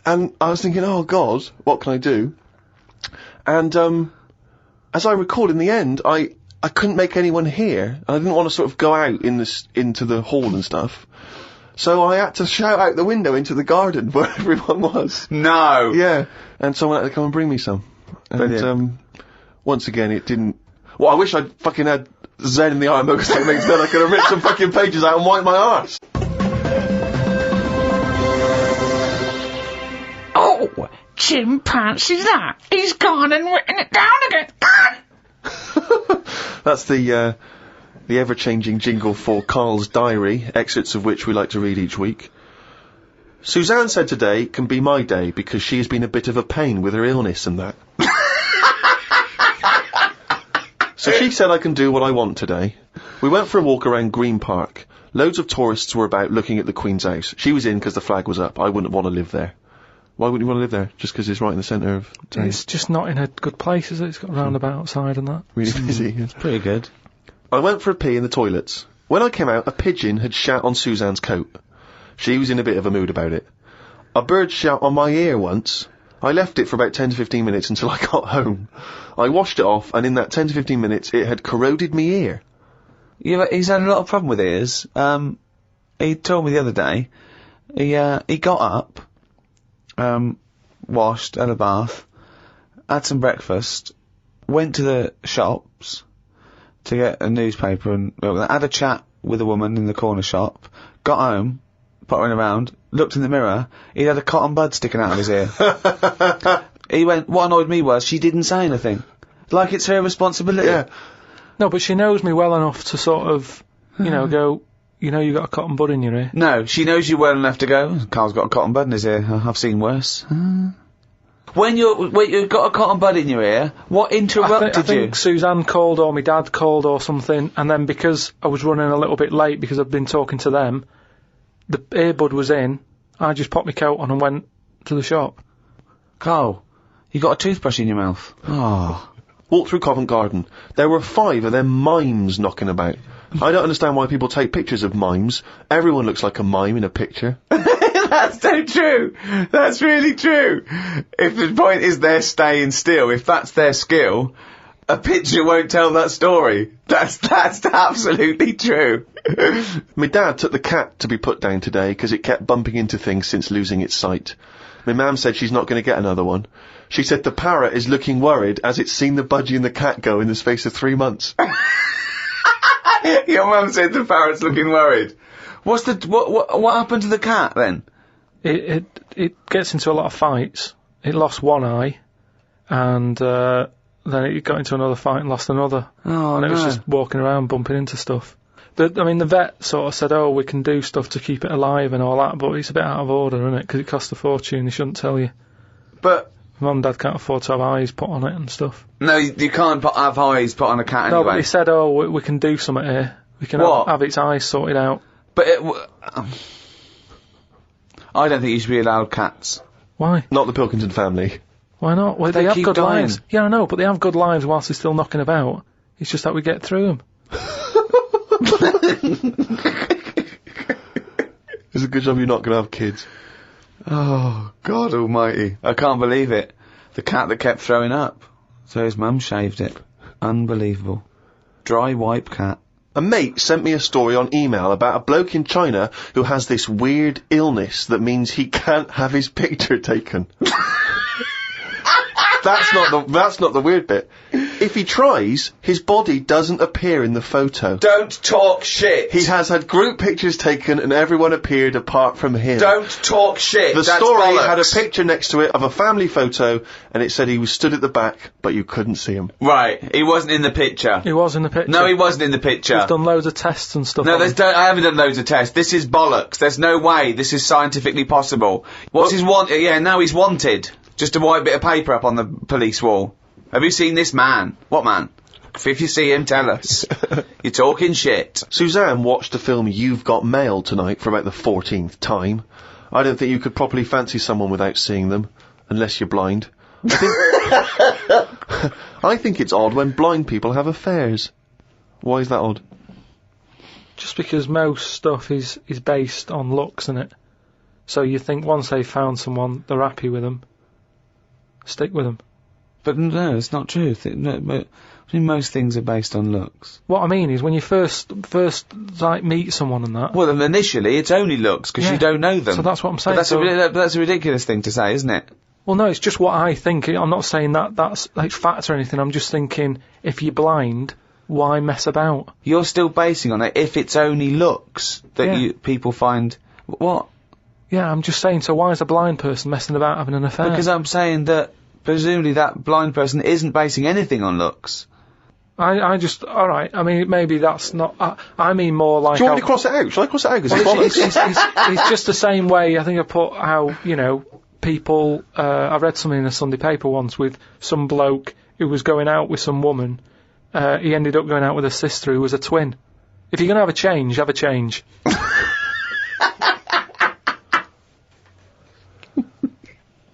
And I was thinking, oh God, what can I do? And, as I recall in the end, I couldn't make anyone hear. I didn't want to sort of go out into the hall and stuff. So I had to shout out the window into the garden where everyone was. No! Yeah. And someone had to come and bring me some. And, once again, it didn't... Well, I wish I'd fucking had Zen in the Art of Motorcycle Maintenance, then I could have ripped some fucking pages out and wiped my arse. Oh, chimpanzee that. He's gone and written it down again. That's the ever-changing jingle for Karl's diary, excerpts of which we like to read each week. Suzanne said today can be my day because she has been a bit of a pain with her illness and that. So she said I can do what I want today. We went for a walk around Green Park. Loads of tourists were about looking at the Queen's house. She was in because the flag was up. I wouldn't want to live there. Why wouldn't you want to live there? Just because it's right in the centre of town? It's just not in a good place, is it? It's got a roundabout outside and that. Really busy. Yeah. It's pretty good. I went for a pee in the toilets. When I came out, a pigeon had shat on Suzanne's coat. She was in a bit of a mood about it. A bird shat on my ear once. I left it for about 10 to 15 minutes until I got home. I washed it off, and in that 10 to 15 minutes, it had corroded me ear. Yeah, he's had a lot of problem with ears. He told me the other day, he got up, washed, had a bath, had some breakfast, went to the shops to get a newspaper and had a chat with a woman in the corner shop, got home, pottering around, looked in the mirror, he had a cotton bud sticking out of his ear. He went, what annoyed me was she didn't say anything. Like it's her responsibility. Yeah. No, but she knows me well enough to sort of, you know, go, you know, you got a cotton bud in your ear. No, she knows you well enough to go, Carl's got a cotton bud in his ear. I've seen worse. When you've got a cotton bud in your ear, what interrupted I think Suzanne called or my dad called or something, and then because I was running a little bit late because I've been talking to them, the earbud was in, I just popped my coat on and went to the shop. Carl, you got a toothbrush in your mouth. Oh. Walked through Covent Garden. There were 5 of them mimes knocking about. I don't understand why people take pictures of mimes. Everyone looks like a mime in a picture. That's so true. That's really true. If the point is they're staying still, if that's their skill, a picture won't tell that story. That's absolutely true. My dad took the cat to be put down today because it kept bumping into things since losing its sight. My mum said she's not going to get another one. She said the parrot is looking worried as it's seen the budgie and the cat go in the space of 3 months. Your mum said the parrot's looking worried. What happened to the cat then? It gets into a lot of fights. It lost one eye, and then it got into another fight and lost another. Oh, and it was just walking around bumping into stuff. The vet sort of said, oh, we can do stuff to keep it alive and all that, but it's a bit out of order, isn't it? Because it costs a fortune, they shouldn't tell you. But Mum and Dad can't afford to have eyes put on it and stuff. No, you can't have eyes put on a cat anyway. No, but they said, oh, we can do something here. We can have its eyes sorted out. But I don't think you should be allowed cats. Why? Not the Pilkington family. Why not? Well, they have good lives. Yeah, I know, but they have good lives whilst they're still knocking about. It's just that we get through them. It's a good job you're not going to have kids. Oh, God almighty. I can't believe it. The cat that kept throwing up. So his mum shaved it. Unbelievable. Dry wipe cat. A mate sent me a story on email about a bloke in China who has this weird illness that means he can't have his picture taken. That's not the weird bit. If he tries, his body doesn't appear in the photo. Don't talk shit. He has had group pictures taken and everyone appeared apart from him. Don't talk shit. The That's story bollocks. had a picture next to it of a family photo and it said he was stood at the back, but you couldn't see him. Right, he wasn't in the picture. He was in the picture. No, he wasn't in the picture. He's done loads of tests and stuff. No, I haven't done loads of tests. This is bollocks. There's no way this is scientifically possible. What's his want? Yeah, now he's wanted. Just a white bit of paper up on the police wall. Have you seen this man? What man? If you see him, tell us. You're talking shit. Suzanne watched the film You've Got Mail tonight for about the 14th time. I don't think you could properly fancy someone without seeing them, unless you're blind. I think it's odd when blind people have affairs. Why is that odd? Just because most stuff is based on looks, isn't it? So you think once they've found someone, they're happy with them. Stick with them. But no, it's not true. Most things are based on looks. What I mean is when you first like meet someone and that. Well, initially it's only looks because you don't know them. So that's what I'm saying. But that's a ridiculous thing to say, isn't it? Well, no, it's just what I think. I'm not saying that's like fact or anything. I'm just thinking if you're blind, why mess about? You're still basing on it if it's only looks that people find. What? Yeah, I'm just saying, so why is a blind person messing about having an affair? Because I'm saying that, presumably that blind person isn't basing anything on looks. Alright, I mean, maybe that's not, I mean more like... Do you want me to cross it out? Shall I cross it out? Because it's just the same way, I think I put how, people, I read something in a Sunday paper once with some bloke who was going out with some woman, he ended up going out with a sister who was a twin. If you're going to have a change, have a change.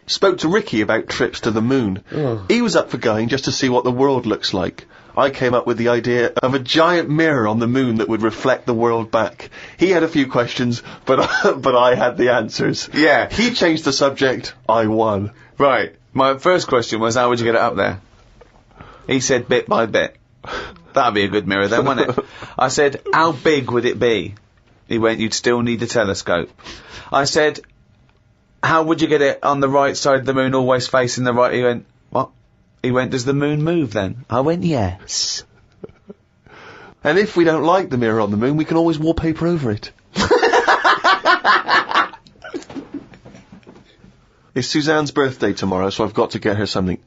Spoke to Ricky about trips to the moon. He was up for going just to see what the world looks like. I came up with the idea of a giant mirror on the moon that would reflect the world back. He had a few questions, but I had the answers. Yeah. He changed the subject. I won. Right. My first question was, how would you get it up there? He said bit by bit. That'd be a good mirror then, wouldn't it? I said, how big would it be? He went, you'd still need a telescope. I said, how would you get it on the right side of the moon, always facing the right? He went, what? He went, does the moon move then? I went, yes. And if we don't like the mirror on the moon, we can always wallpaper over it. It's Suzanne's birthday tomorrow, so I've got to get her something.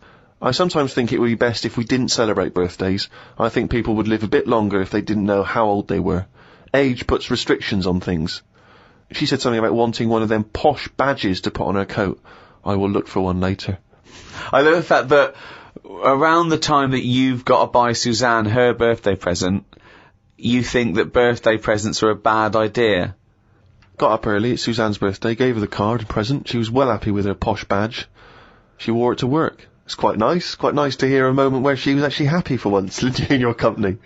I sometimes think it would be best if we didn't celebrate birthdays. I think people would live a bit longer if they didn't know how old they were. Age puts restrictions on things. She said something about wanting one of them posh badges to put on her coat. I will look for one later. I love the fact that around the time that you've got to buy Suzanne her birthday present, you think that birthday presents are a bad idea. Got up early, it's Suzanne's birthday, gave her the card and present. She was well happy with her posh badge. She wore it to work. It's quite nice to hear a moment where she was actually happy for once in your company.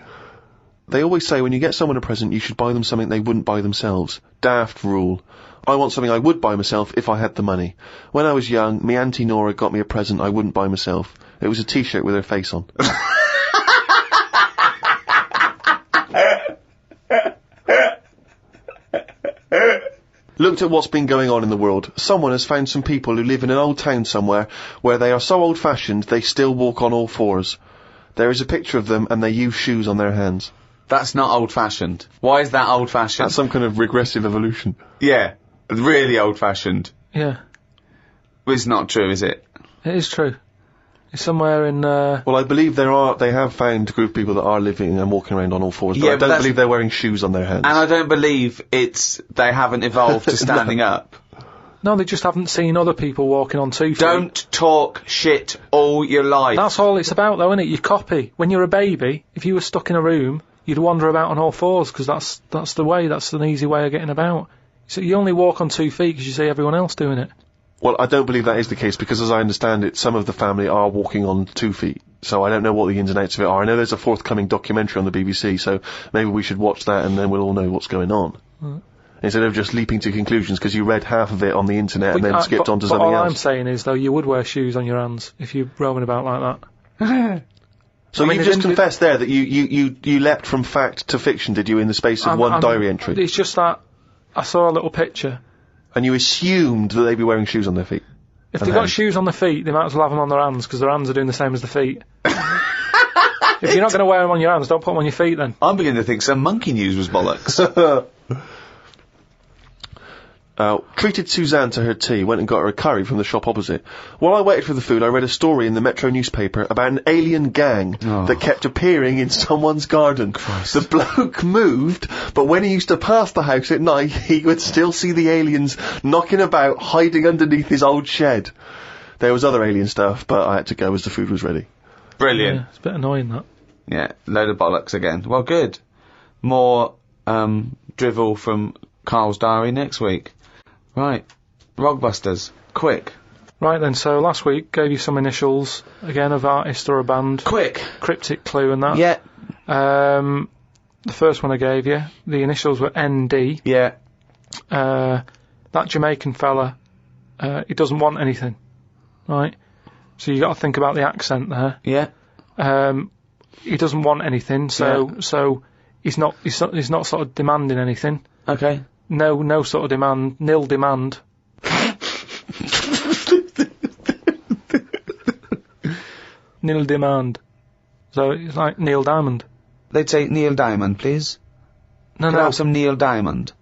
They always say when you get someone a present, you should buy them something they wouldn't buy themselves. Daft rule. I want something I would buy myself if I had the money. When I was young, me Auntie Nora got me a present I wouldn't buy myself. It was a t-shirt with her face on. Looked at what's been going on in the world. Someone has found some people who live in an old town somewhere where they are so old-fashioned they still walk on all fours. There is a picture of them and they use shoes on their hands. That's not old-fashioned. Why is that old-fashioned? That's some kind of regressive evolution. Yeah, really old-fashioned. Yeah. It's not true, is it? It is true. It's somewhere in, Well, I believe they have found a group of people that are living and walking around on all fours, but Yeah, I but don't believe they're wearing shoes on their hands. And I don't believe they haven't evolved to standing up. No, they just haven't seen other people walking on 2 feet. Don't talk shit all your life. That's all it's about, though, isn't it? You copy. When you're a baby, if you were stuck in a room, you'd wander about on all fours, because that's the way, that's an easy way of getting about. So you only walk on 2 feet because you see everyone else doing it. Well, I don't believe that is the case, because as I understand it, some of the family are walking on 2 feet. So I don't know what the ins and outs of it are. I know there's a forthcoming documentary on the BBC, so maybe we should watch that and then we'll all know what's going on. Instead of just leaping to conclusions because you read half of it on the internet and then skipped on to something all else. I'm saying is, though, you would wear shoes on your hands if you're roaming about like that. So you've just confessed there that you leapt from fact to fiction, did you, in the space of one diary entry? It's just that I saw a little picture. And you assumed that they'd be wearing shoes on their feet? If they've got shoes on their feet, they might as well have them on their hands, because their hands are doing the same as the feet. If you're not going to wear them on your hands, don't put them on your feet then. I'm beginning to think some monkey news was bollocks. Treated Suzanne to her tea, went and got her a curry from the shop opposite. While I waited for the food, I read a story in the Metro newspaper about an alien gang that kept appearing in someone's garden. Christ. The bloke moved, but when he used to pass the house at night, he would still see the aliens knocking about, hiding underneath his old shed. There was other alien stuff, but I had to go as the food was ready. Brilliant. Yeah, it's a bit annoying, that. Yeah, load of bollocks again. Well, good. More drivel from Karl's diary next week. Right, Rogbusters, quick. Right then, so last week gave you some initials, again, of artist or a band. Quick. Cryptic clue and that. Yeah. The first one I gave you, the initials were ND. Yeah. That Jamaican fella, he doesn't want anything, right? So you got to think about the accent there. Yeah. He doesn't want anything, so he's not sort of demanding anything. Okay. No sort of demand, nil demand. Nil demand. So it's like Neil Diamond. They'd say Neil Diamond, please. No, Could I have some Neil Diamond?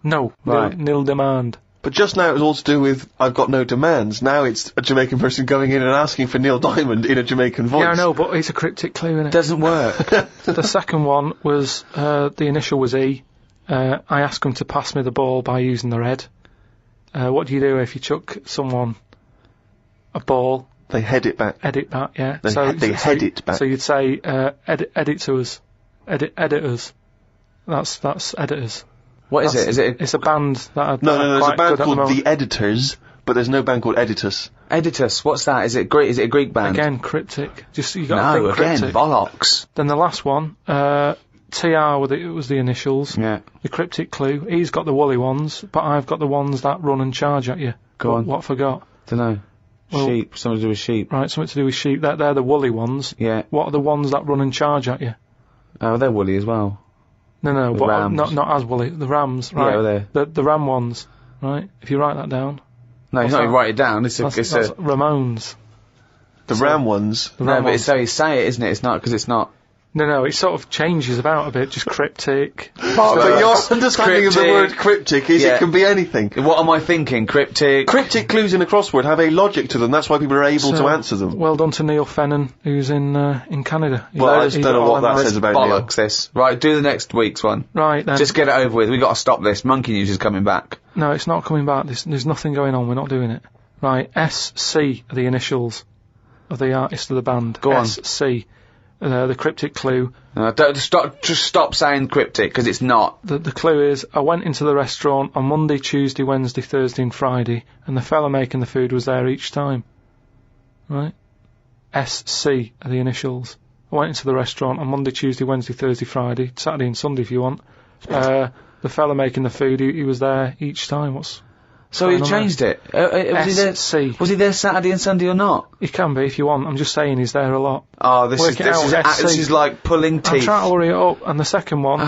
No, Right. nil demand. But just now it was all to do with, I've got no demands. Now it's a Jamaican person going in and asking for Neil Diamond in a Jamaican voice. Yeah, I know, but it's a cryptic clue, innit? Doesn't work. The second one was, the initial was E. I asked him to pass me the ball by using the red. What do you do if you chuck someone a ball? They head it back. Edit back, yeah. They head it back. So you'd say, edit to us. Editors. That's editors. What is it? Is it It's a band that No, there's a quite band good at the called moment. The Editors, but there's no band called Editus. Editus? What's that? Is it Greek? Is it a Greek band? Again, cryptic. Just, you gotta No, think again, cryptic. bollocks. Then the last one, TR was the initials. Yeah. The cryptic clue. He's got the woolly ones, but I've got the ones that run and charge at you. Go on. What forgot? Dunno. Well- Sheep. Something to do with sheep. Right, something to do with sheep. They're the woolly ones. Yeah. What are the ones that run and charge at you? Oh, they're woolly as well. No, The but rams. not as woolly. The rams, Yeah, right? well, they're- The ram ones, right? If you write that down, No, What's you're not that? even write it down. It's that's a. Ramones. The Ram ones. The No, ram but it's ones. how you say it, isn't it? It's not because it's not. No, it sort of changes about a bit, just cryptic. But your understanding of the word cryptic is it can be anything. What am I thinking? Cryptic? Cryptic clues in a crossword have a logic to them, that's why people are able to answer them. Well done to Neil Fennon, who's in Canada. Well, I don't know what that says about Neil. Bollocks this. Right, do the next week's one. Right, then. Just get it over with. We've got to stop this. Monkey News is coming back. No, it's not coming back. There's nothing going on. We're not doing it. Right, SC are the initials of the artist of the band. Go on. SC. The cryptic clue. Just stop saying cryptic, because it's not. The clue is, I went into the restaurant on Monday, Tuesday, Wednesday, Thursday and Friday, and the fella making the food was there each time. Right? SC are the initials. I went into the restaurant on Monday, Tuesday, Wednesday, Thursday, Friday, Saturday and Sunday if you want. The fella making the food, he was there each time. So you changed it? Was he there Saturday and Sunday or not? He can be if you want. I'm just saying he's there a lot. Oh, this is like pulling teeth. I'm trying to hurry it up. And the second one,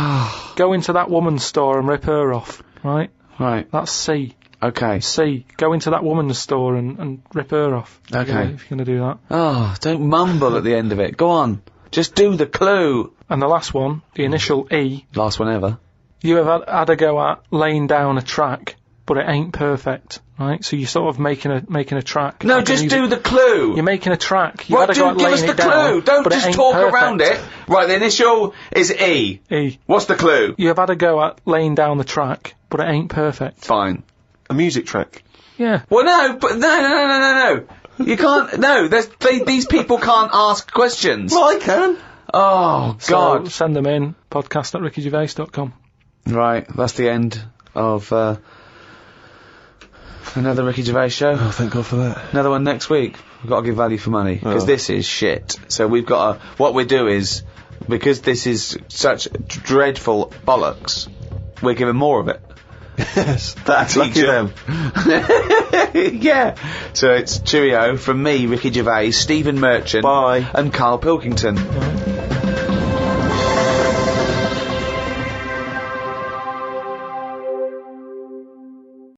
go into that woman's store and rip her off. Right? Right. That's C. Okay. C. Go into that woman's store and rip her off. Okay. If you're going to do that. Oh, don't mumble at the end of it. Go on. Just do the clue. And the last one, the initial E. Last one ever. You have had a go at laying down a track, but it ain't perfect, right? So you're sort of making a track. No, just do the clue. You're making a track. Well, give us the clue. Don't just talk around it. Right, the initial is E. E. What's the clue? You have had a go at laying down the track, but it ain't perfect. Fine. A music track. Yeah. Well, no. You can't. No, these people can't ask questions. Well, I can. Oh, God. So send them in. podcast@rickygervais.com. Right, that's the end of another Ricky Gervais show. Oh, thank God for that. Another one next week. We've got to give value for money, because this is shit. So we've got to... What we do is, because this is such dreadful bollocks, we're giving more of it. Yes, that's lucky them. Yeah. So it's cheerio from me, Ricky Gervais, Stephen Merchant, Bye. and Karl Pilkington.